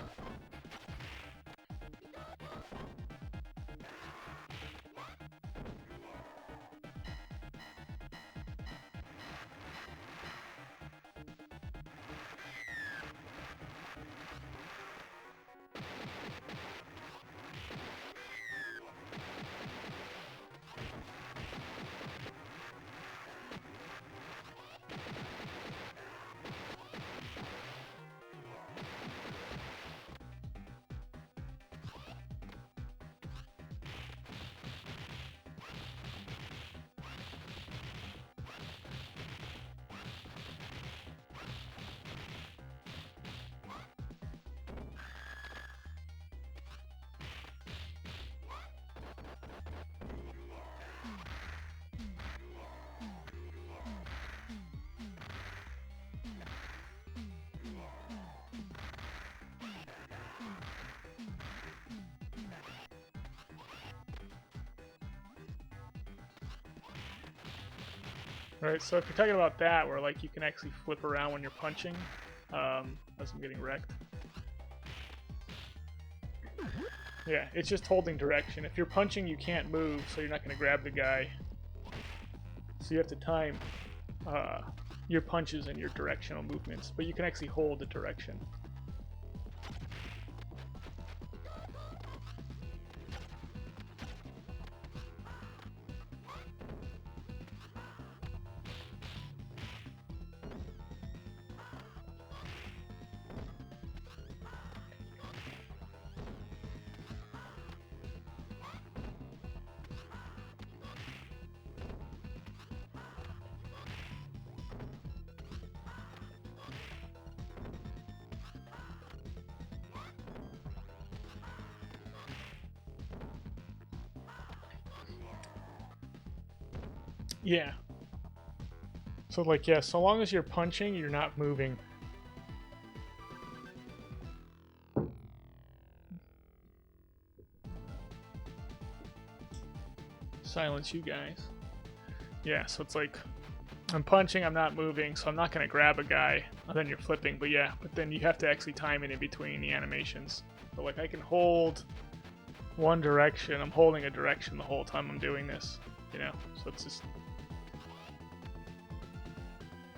Alright, so if you're talking about that, where like you can actually flip around when you're punching, as I'm getting wrecked. Yeah, it's just holding direction. If you're punching, you can't move, so you're not going to grab the guy. So you have to time your punches and your directional movements, but you can actually hold the direction. Yeah. So like, yeah, so long as you're punching, you're not moving. Silence you guys. Yeah, so it's like, I'm punching, I'm not moving, so I'm not going to grab a guy, and then you're flipping, but yeah, but then you have to actually time it in between the animations. So like, I can hold one direction, I'm holding a direction the whole time I'm doing this, you know, so it's just...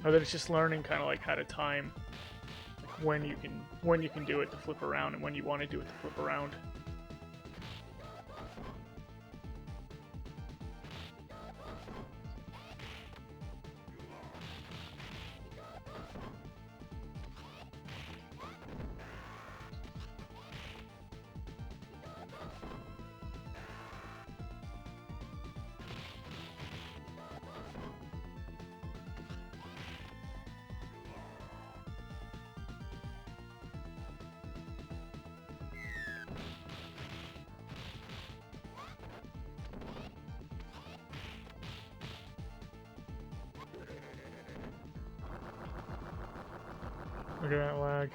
Or then it's just learning kind of like how to time like when you can do it to flip around and when you want to do it to flip around. Look at that lag.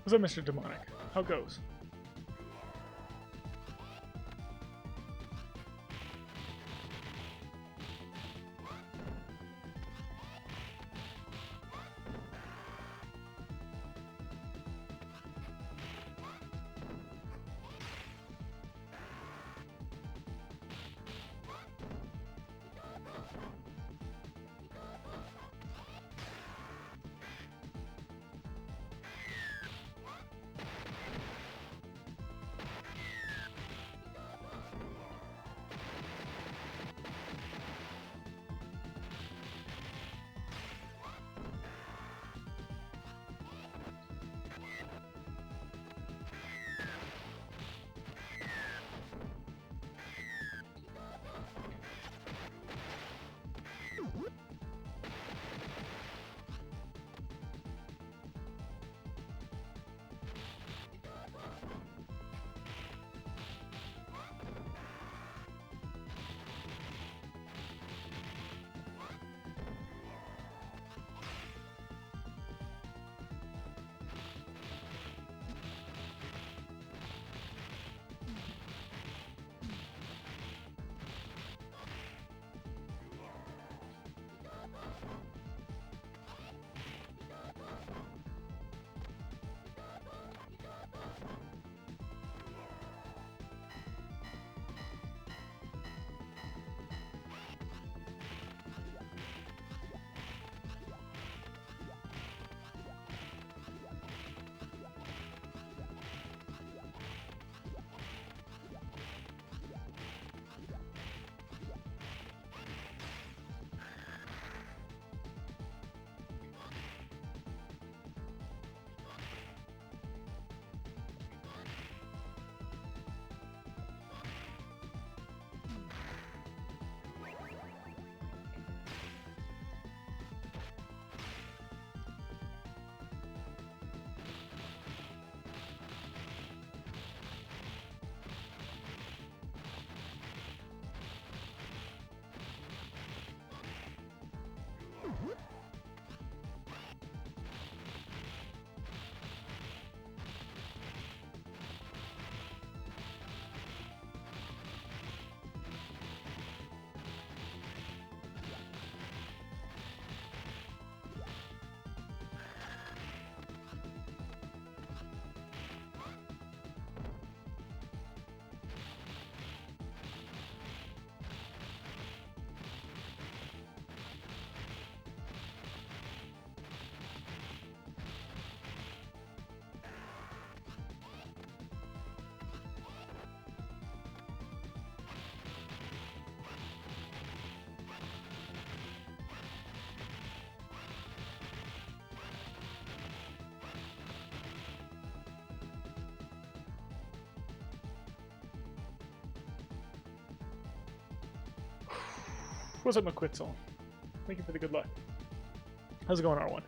What's up, Mr. Demonic? How goes? What's up, McQuitzel? Thank you for the good luck. How's it going, R1?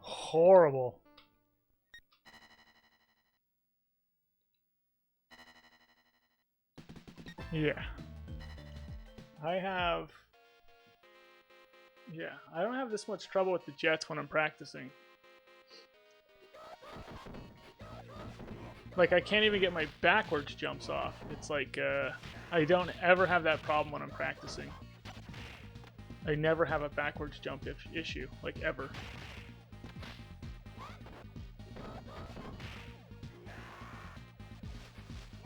Horrible. Yeah. I don't have this much trouble with the jets when I'm practicing. Like, I can't even get my backwards jumps off. It's like, I don't ever have that problem when I'm practicing. I never have a backwards jump issue, like, ever.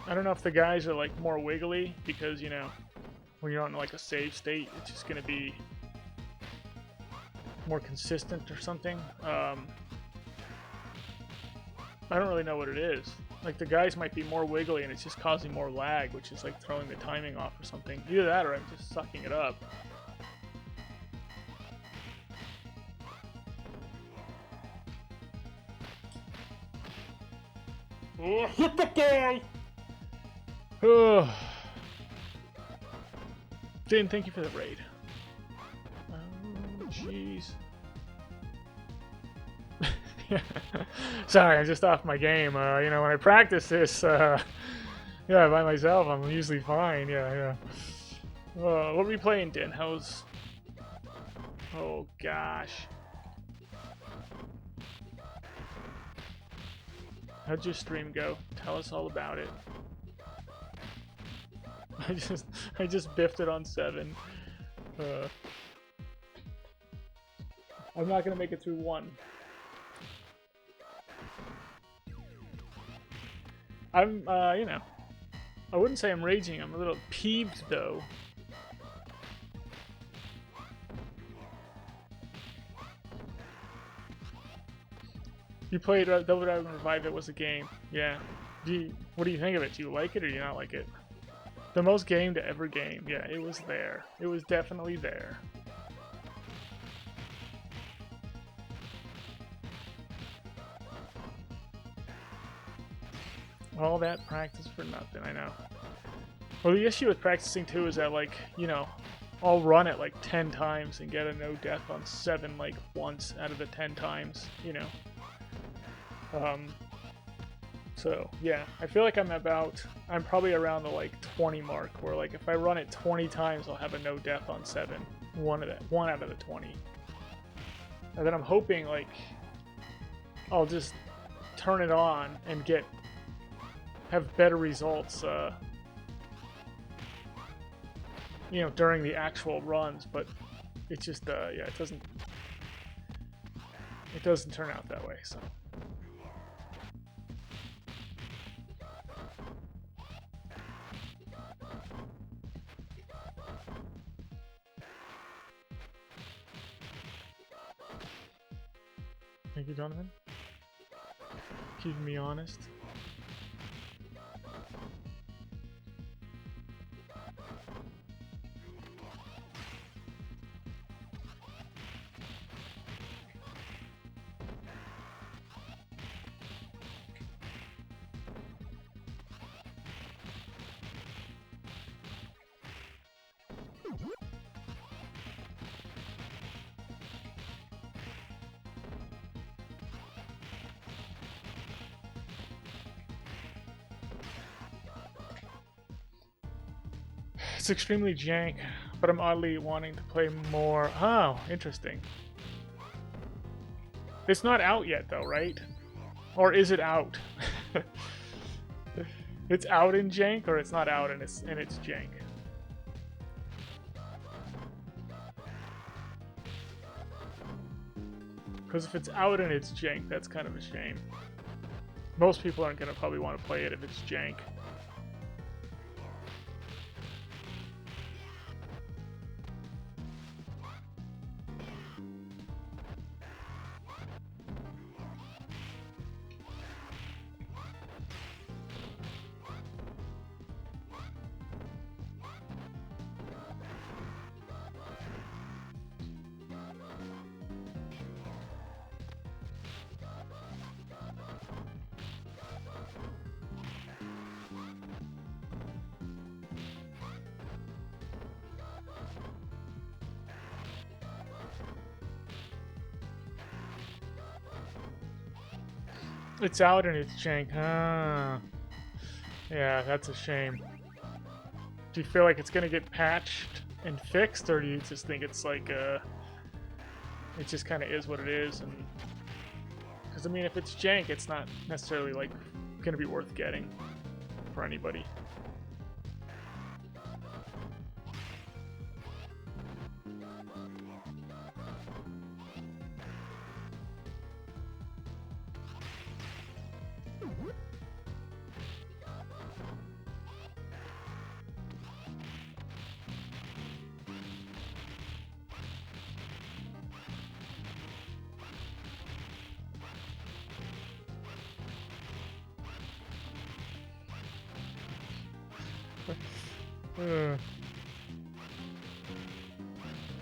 I don't know if the guys are, like, more wiggly, because, you know, when you're on, like, a save state, it's just gonna be more consistent or something. I don't really know what it is. Like, the guys might be more wiggly and it's just causing more lag, which is like throwing the timing off or something. Either that or I'm just sucking it up. Oh, hit the guy! Oh. Jane, thank you for the raid. Oh, jeez. Sorry, I'm just off my game. You know, when I practice this, yeah, by myself, I'm usually fine. Yeah. What are we playing, Den? How's... Oh, gosh. How'd your stream go? Tell us all about it. I just biffed it on 7. I'm not gonna make it through 1. I'm, you know, I wouldn't say I'm raging. I'm a little peeved, though. You played Double Dragon Revive. It was a game. Yeah. What do you think of it? Do you like it or do you not like it? The most game to ever game. Yeah, it was there. It was definitely there. All that practice for nothing, I know. Well, the issue with practicing too is that, like, you know, I'll run it like 10 times and get a no death on 7 like once out of the 10 times, you know. So yeah, I feel like I'm probably around the like 20 mark, where like if I run it 20 times, I'll have a no death on 7, one out of the 20. And then I'm hoping like I'll just turn it on and have better results, you know, during the actual runs. But it just yeah, it doesn't turn out that way. So. Thank you, Donovan. Keeping me honest. It's extremely jank, but I'm oddly wanting to play more. Oh, interesting. It's not out yet though, right? Or is it out? It's out in jank, or it's not out and it's jank. Because if it's out and it's jank, that's kind of a shame. Most people aren't gonna probably want to play it if it's jank. It's out and it's jank. Ah. Yeah, that's a shame. Do you feel like it's gonna get patched and fixed, or do you just think it's like it just kind of is what it is? And because I mean, if it's jank, it's not necessarily like gonna be worth getting for anybody.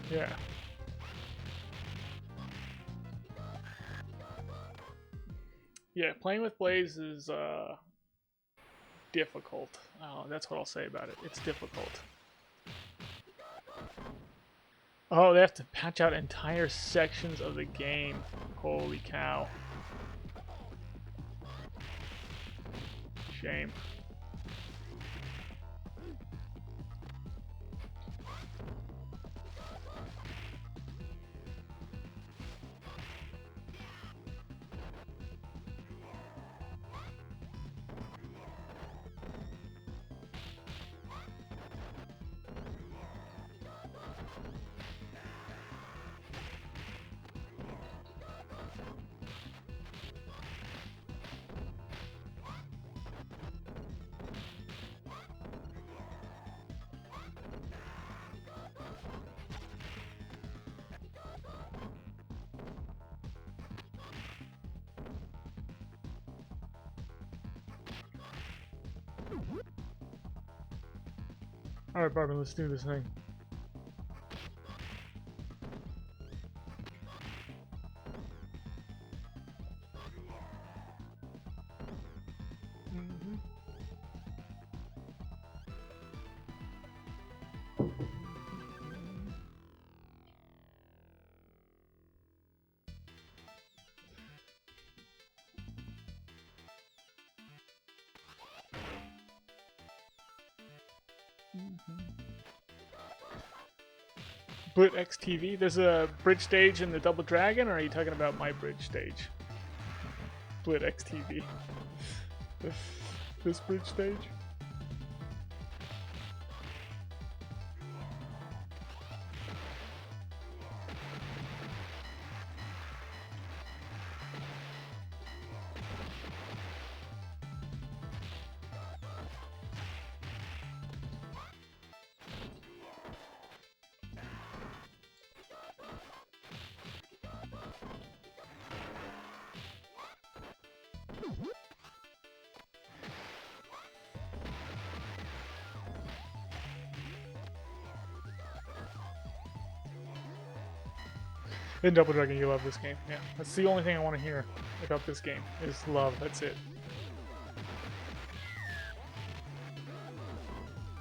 Yeah. Yeah, playing with Blaze is difficult. Oh, that's what I'll say about it. It's difficult. Oh, they have to patch out entire sections of the game. Holy cow. Shame. Alright, Barbara, let's do this thing. Blit XTV. There's a bridge stage in the Double Dragon, or are you talking about my bridge stage? Blit XTV. This bridge stage? In Double Dragon, you love this game. Yeah, that's the only thing I want to hear about this game is love. That's it.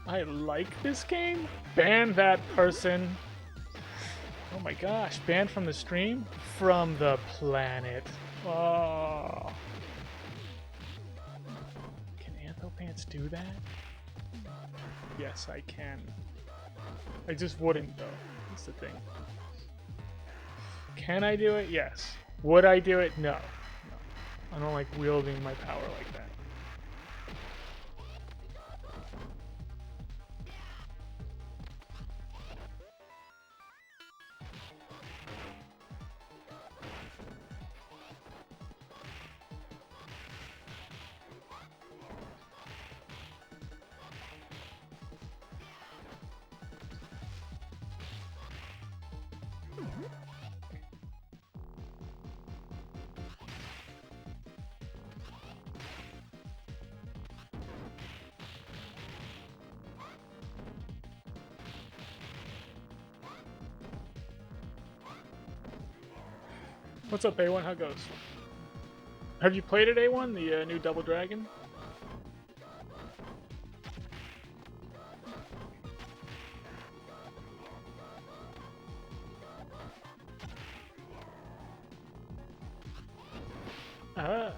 I like this game? Ban that person. Oh my gosh, banned from the stream? From the planet. Oh. Can Anthopants do that? Yes, I can. I just wouldn't, though. That's the thing. Can I do it? Yes. Would I do it? No. No. I don't like wielding my power like that. What's up, A1? How goes? Have you played it, A1? The new Double Dragon? Ah.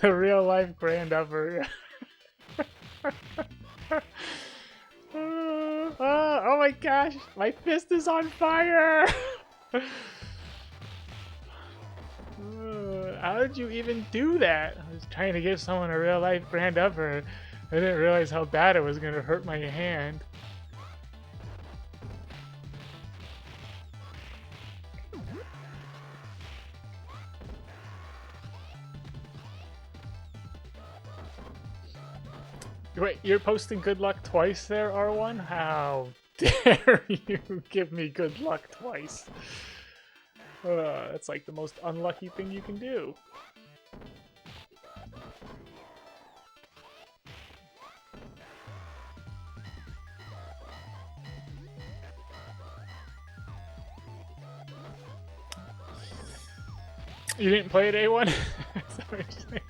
the real life grand upper. Oh my gosh, my fist is on fire! How did you even do that? I was trying to give someone a real life grand upper. I didn't realize how bad it was going to hurt my hand. Wait, you're posting good luck twice there, R1? How dare you give me good luck twice? That's like the most unlucky thing you can do. You didn't play it, A1? Is that what you're saying?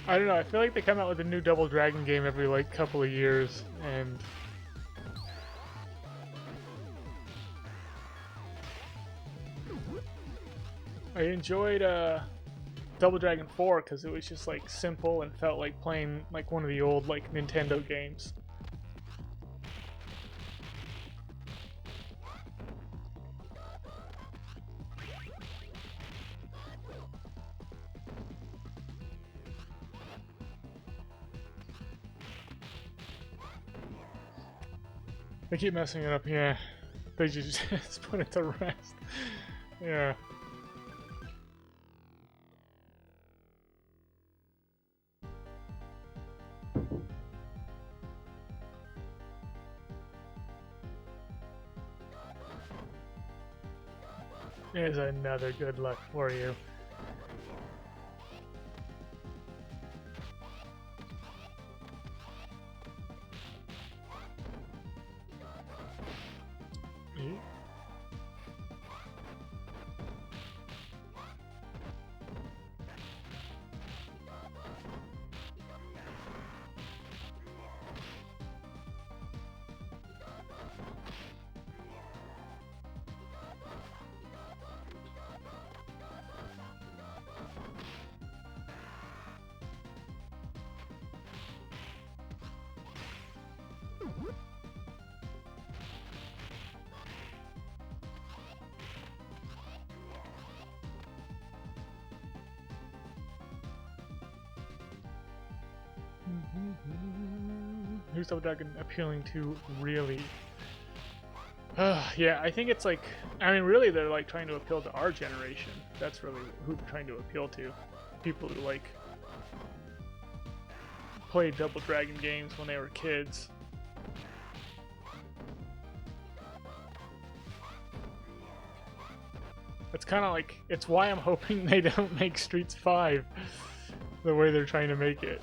I don't know, I feel like they come out with a new Double Dragon game every, like, couple of years, and... I enjoyed, Double Dragon 4 because it was just, like, simple and felt like playing, like, one of the old, like, Nintendo games. They keep messing it up, yeah. They just put it to rest. Yeah. There's another good luck for you. Who's Double Dragon appealing to, really? Yeah, I think it's like, I mean, really, they're like trying to appeal to our generation. That's really who they're trying to appeal to. People who like played Double Dragon games when they were kids. It's kind of like, it's why I'm hoping they don't make Streets 5 the way they're trying to make it.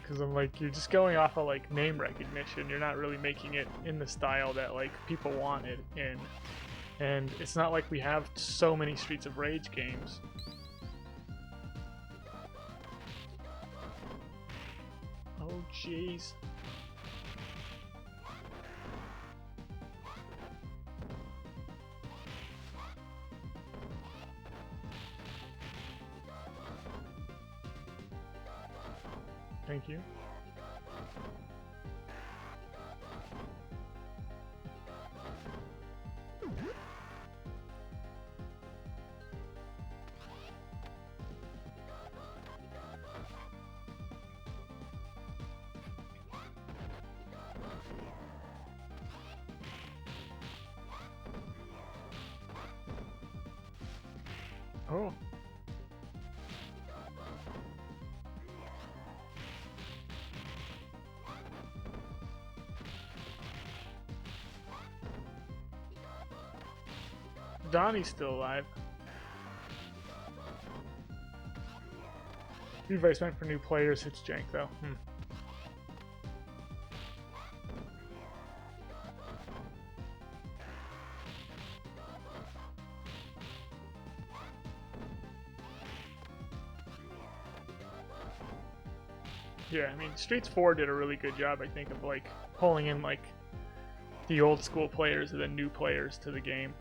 Because I'm like, you're just going off of like name recognition. You're not really making it in the style that like people want it in. And it's not like we have so many Streets of Rage games. Oh jeez. Thank you. Oh. Donnie's still alive. Revice meant for new players, it's jank though. Yeah, I mean, Streets 4 did a really good job, I think, of like pulling in like the old school players and then new players to the game.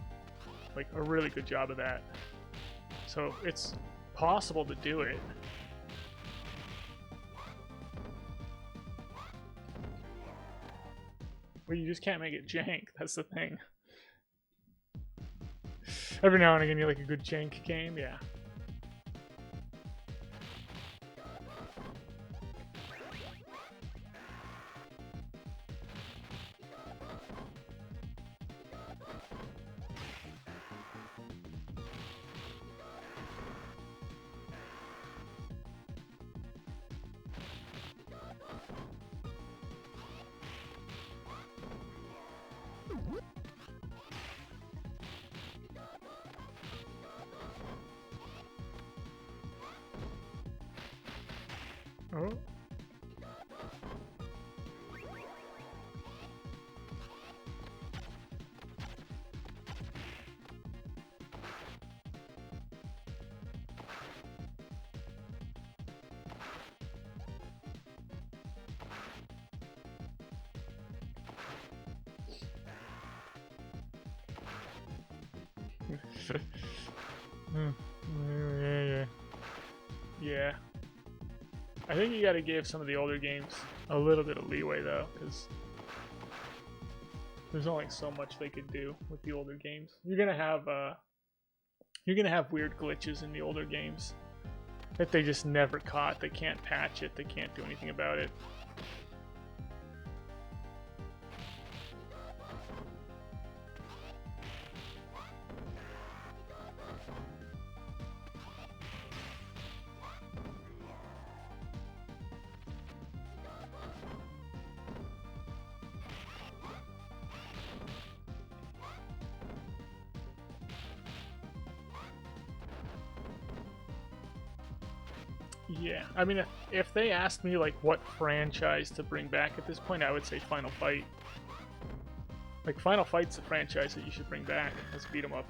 Like a really good job of that. So it's possible to do it. But you just can't make it jank, that's the thing. Every now and again you like a good jank game, yeah. Oh. Yeah. I think you gotta give some of the older games a little bit of leeway though, because there's only so much they could do with the older games. You're gonna have weird glitches in the older games that they just never caught. They can't patch it. They can't do anything about it. Yeah, I mean, if they asked me like what franchise to bring back at this point, I would say Final Fight. Like Final Fight's a franchise that you should bring back. Let's beat 'em up.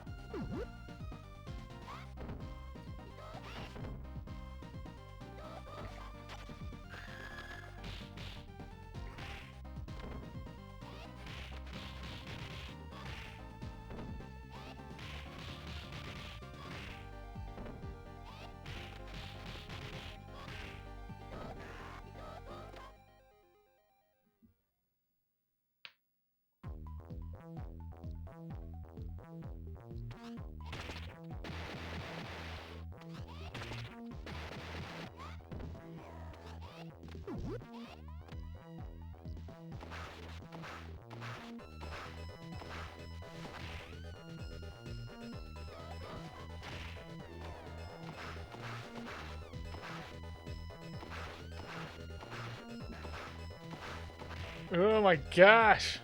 Oh my gosh!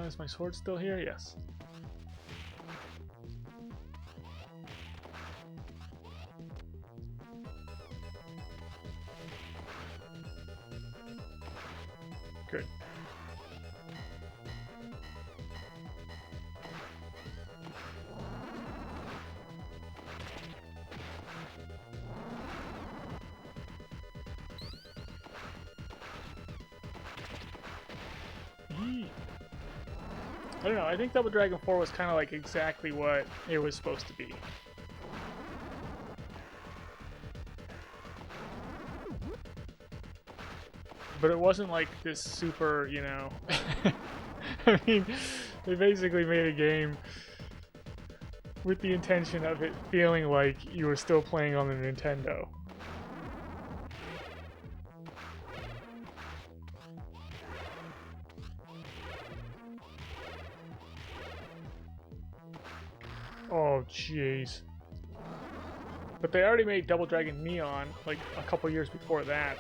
Is my sword still here? Yes. Good. I don't know, I think Double Dragon 4 was kind of like exactly what it was supposed to be. But it wasn't like this super, you know... I mean, they basically made a game with the intention of it feeling like you were still playing on the Nintendo. Oh, jeez. But they already made Double Dragon Neon, like, a couple years before that.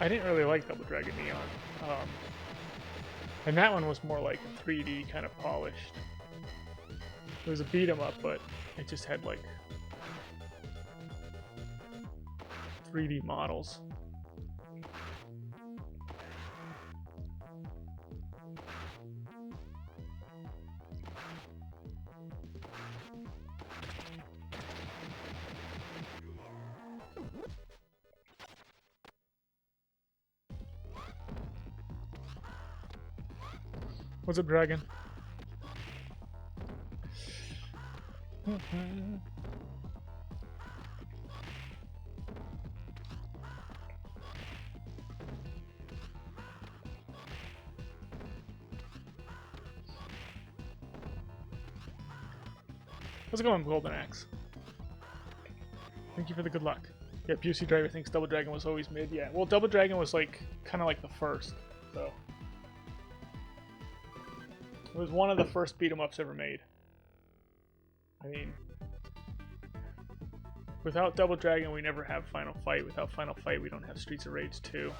I didn't really like Double Dragon Neon. And that one was more like 3D, kind of polished. It was a beat-em-up, but it just had, like, 3D models. What's up, Dragon? How's it going, Golden Axe? Thank you for the good luck. Yeah, Busey Driver thinks Double Dragon was always mid. Yeah, well, Double Dragon was like kind of like the first, so it was one of the first beat 'em ups ever made. I mean, without Double Dragon, we never have Final Fight. Without Final Fight, we don't have Streets of Rage 2.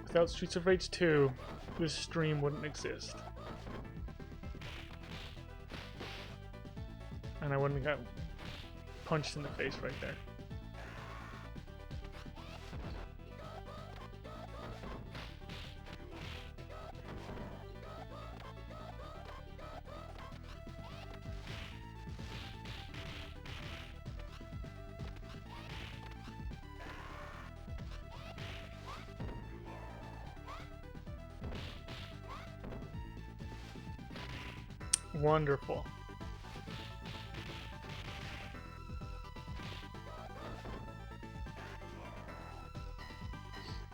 Without Streets of Rage 2, this stream wouldn't exist. And I wouldn't have got punched in the face right there. Wonderful.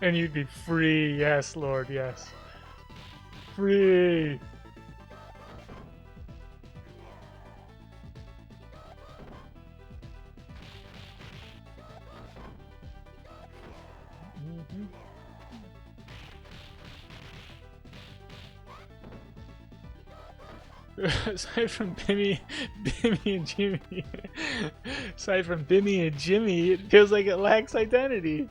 And you'd be free, yes, Lord, yes. Free! Aside from Bimmy and Jimmy, aside from Bimmy and Jimmy, it feels like it lacks identity.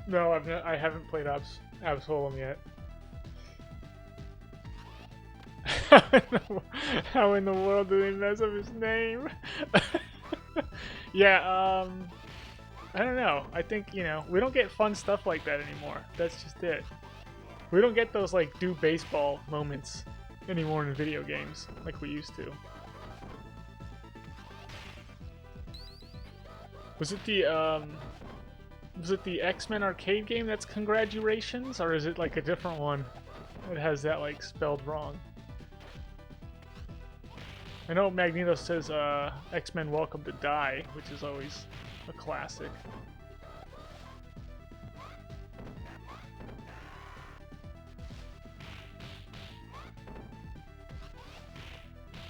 No, I haven't played Absolem yet. How in the world do they mess up his name? Yeah, I don't know. I think, you know, we don't get fun stuff like that anymore. That's just it. We don't get those, like, do baseball moments anymore in video games like we used to. Was it the X-Men arcade game that's Congratulations? Or is it, like, a different one that has that, like, spelled wrong? I know Magneto says, X-Men Welcome to Die, which is always a classic.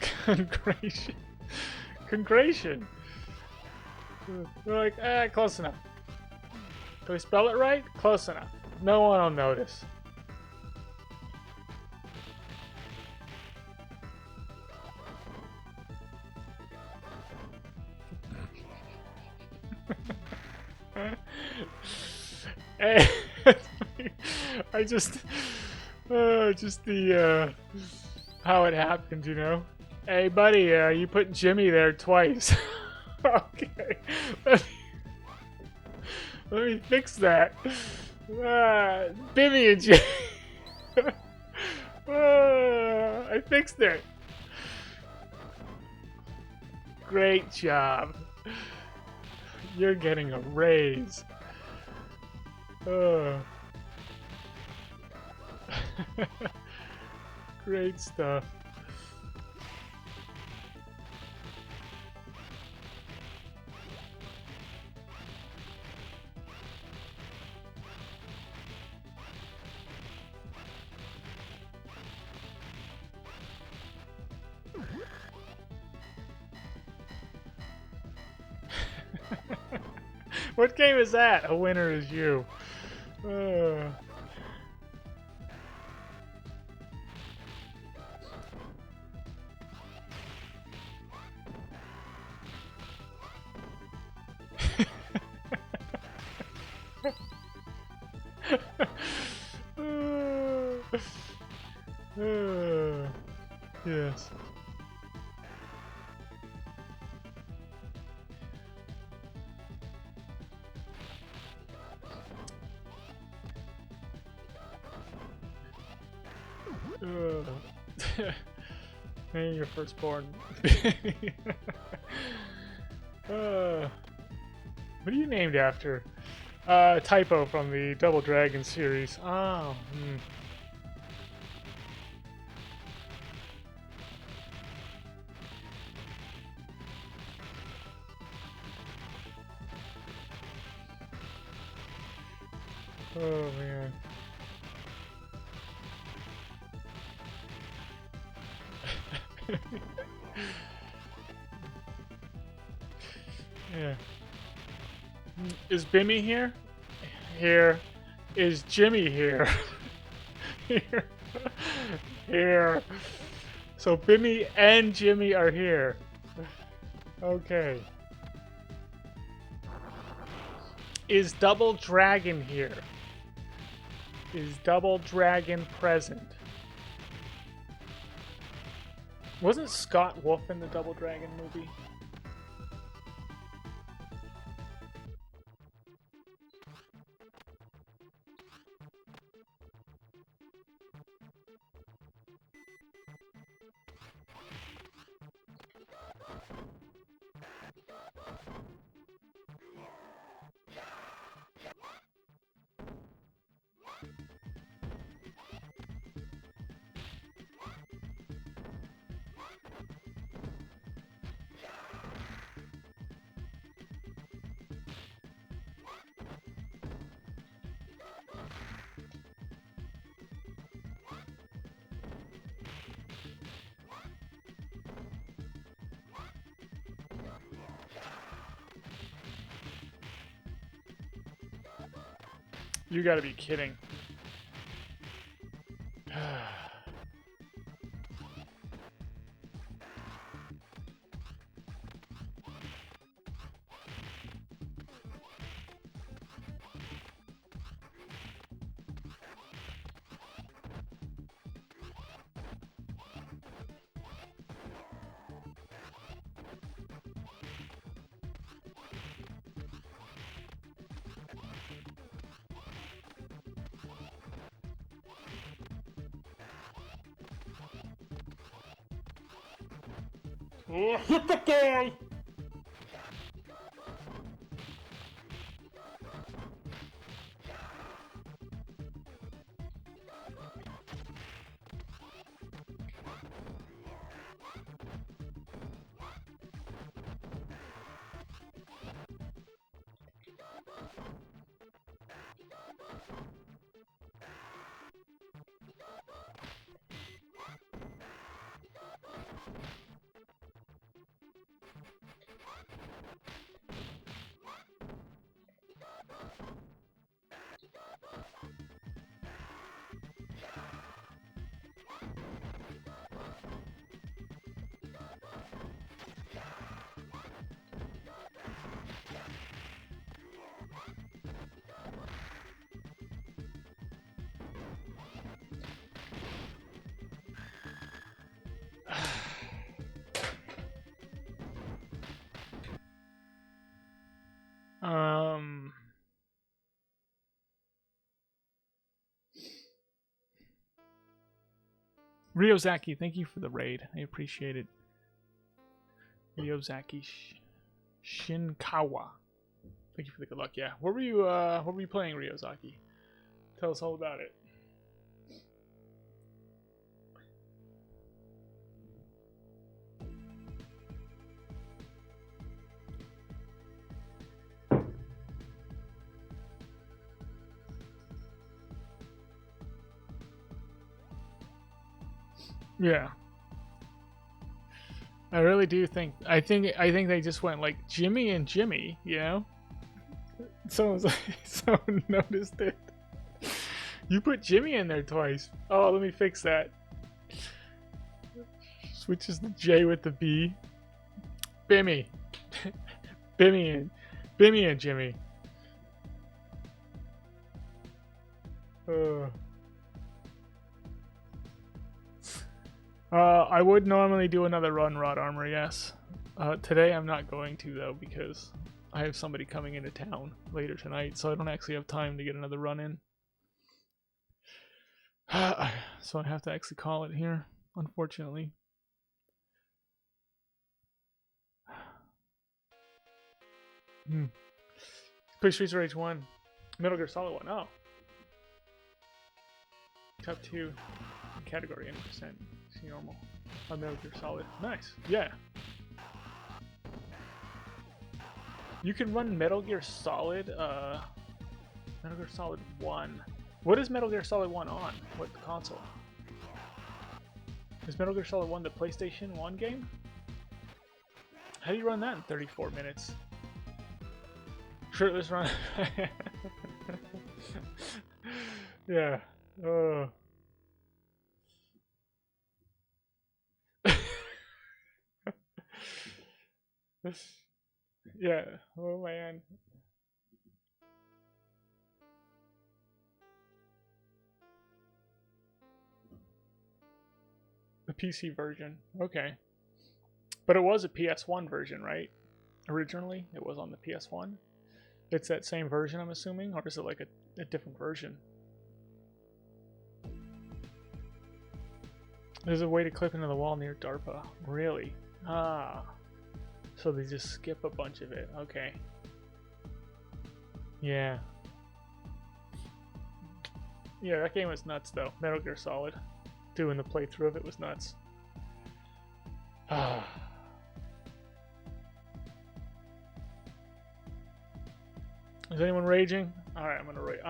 Congration. Congration. We're like, close enough. Do we spell it right? Close enough. No one will notice. Hey, I just the how it happened, you know. Hey, buddy, you put Jimmy there twice. Okay, let me fix that. Bimmy and Jimmy. I fixed it. Great job. You're getting a raise. Great stuff. What game is that? A winner is you. Yes. Hey, your firstborn. What are you named after? Typo from the Double Dragon series. Oh, Oh, man. Yeah. Is Bimmy here? Here. Is Jimmy here? Here. Here. So Bimmy and Jimmy are here. Okay. Is Double Dragon here? Is Double Dragon present? Wasn't Scott Wolf in the Double Dragon movie? You gotta be kidding. Oh, hit the guy! Ryozaki, thank you for the raid. I appreciate it. Ryozaki Shinkawa. Thank you for the good luck. Yeah. What were you playing, Ryozaki? Tell us all about it. Yeah. I really do think I think they just went like Jimmy and Jimmy, you know? Someone's like someone noticed it. You put Jimmy in there twice. Oh, let me fix that. Switches the J with the B. Bimmy. Bimmy and Jimmy. I would normally do another run Rod Armor, yes. Today I'm not going to though because I have somebody coming into town later tonight, so I don't actually have time to get another run in. So I have to actually call it here, unfortunately. Play Streets of Rage 1. Metal Gear Solid 1. Oh. Top 2 category 80%. See normal. On Metal Gear Solid. Nice. Yeah. You can run Metal Gear Solid, Metal Gear Solid 1. What is Metal Gear Solid 1 on? What console? Is Metal Gear Solid 1 the PlayStation 1 game? How do you run that in 34 minutes? Shirtless run. Yeah. Yeah. Oh man. The PC version. Okay. But it was a PS1 version, right? Originally, it was on the PS1. It's that same version, I'm assuming, or is it like a different version? There's a way to clip into the wall near DARPA. Really? Ah. So they just skip a bunch of it. Okay. Yeah. Yeah, that game was nuts though. Metal Gear Solid. Doing the playthrough of it was nuts. Ah. Is anyone raging? All right, I'm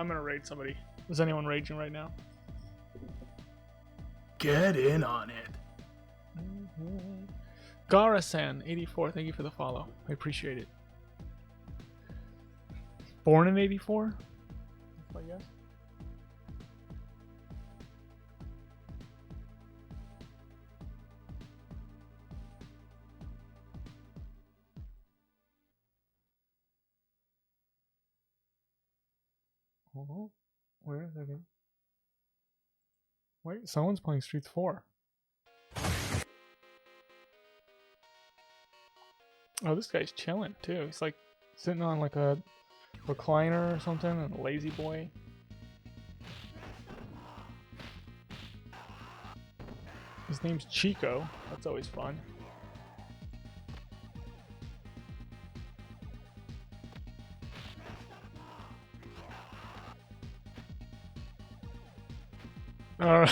gonna raid somebody. Is anyone raging right now? Get in on it. Gara-san, 84. Thank you for the follow. I appreciate it. Born in 84? I guess. Oh, wait a second. Wait, someone's playing Streets 4. Oh, this guy's chilling too. He's like sitting on like a recliner or something, and a lazy boy. His name's Chico. That's always fun. Alright,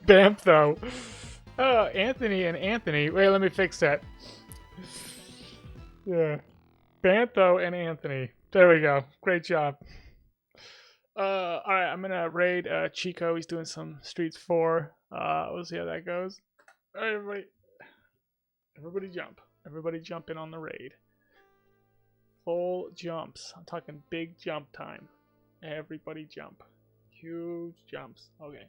Bantho. Oh, Anthony and Anthony. Wait, let me fix that. Yeah. Bantho and Anthony. There we go. Great job. Alright, I'm gonna raid Chico. He's doing some Streets 4. We'll see how that goes. Alright, everybody jump. Everybody jump in on the raid. Full jumps. I'm talking big jump time. Everybody jump. Huge jumps. Okay.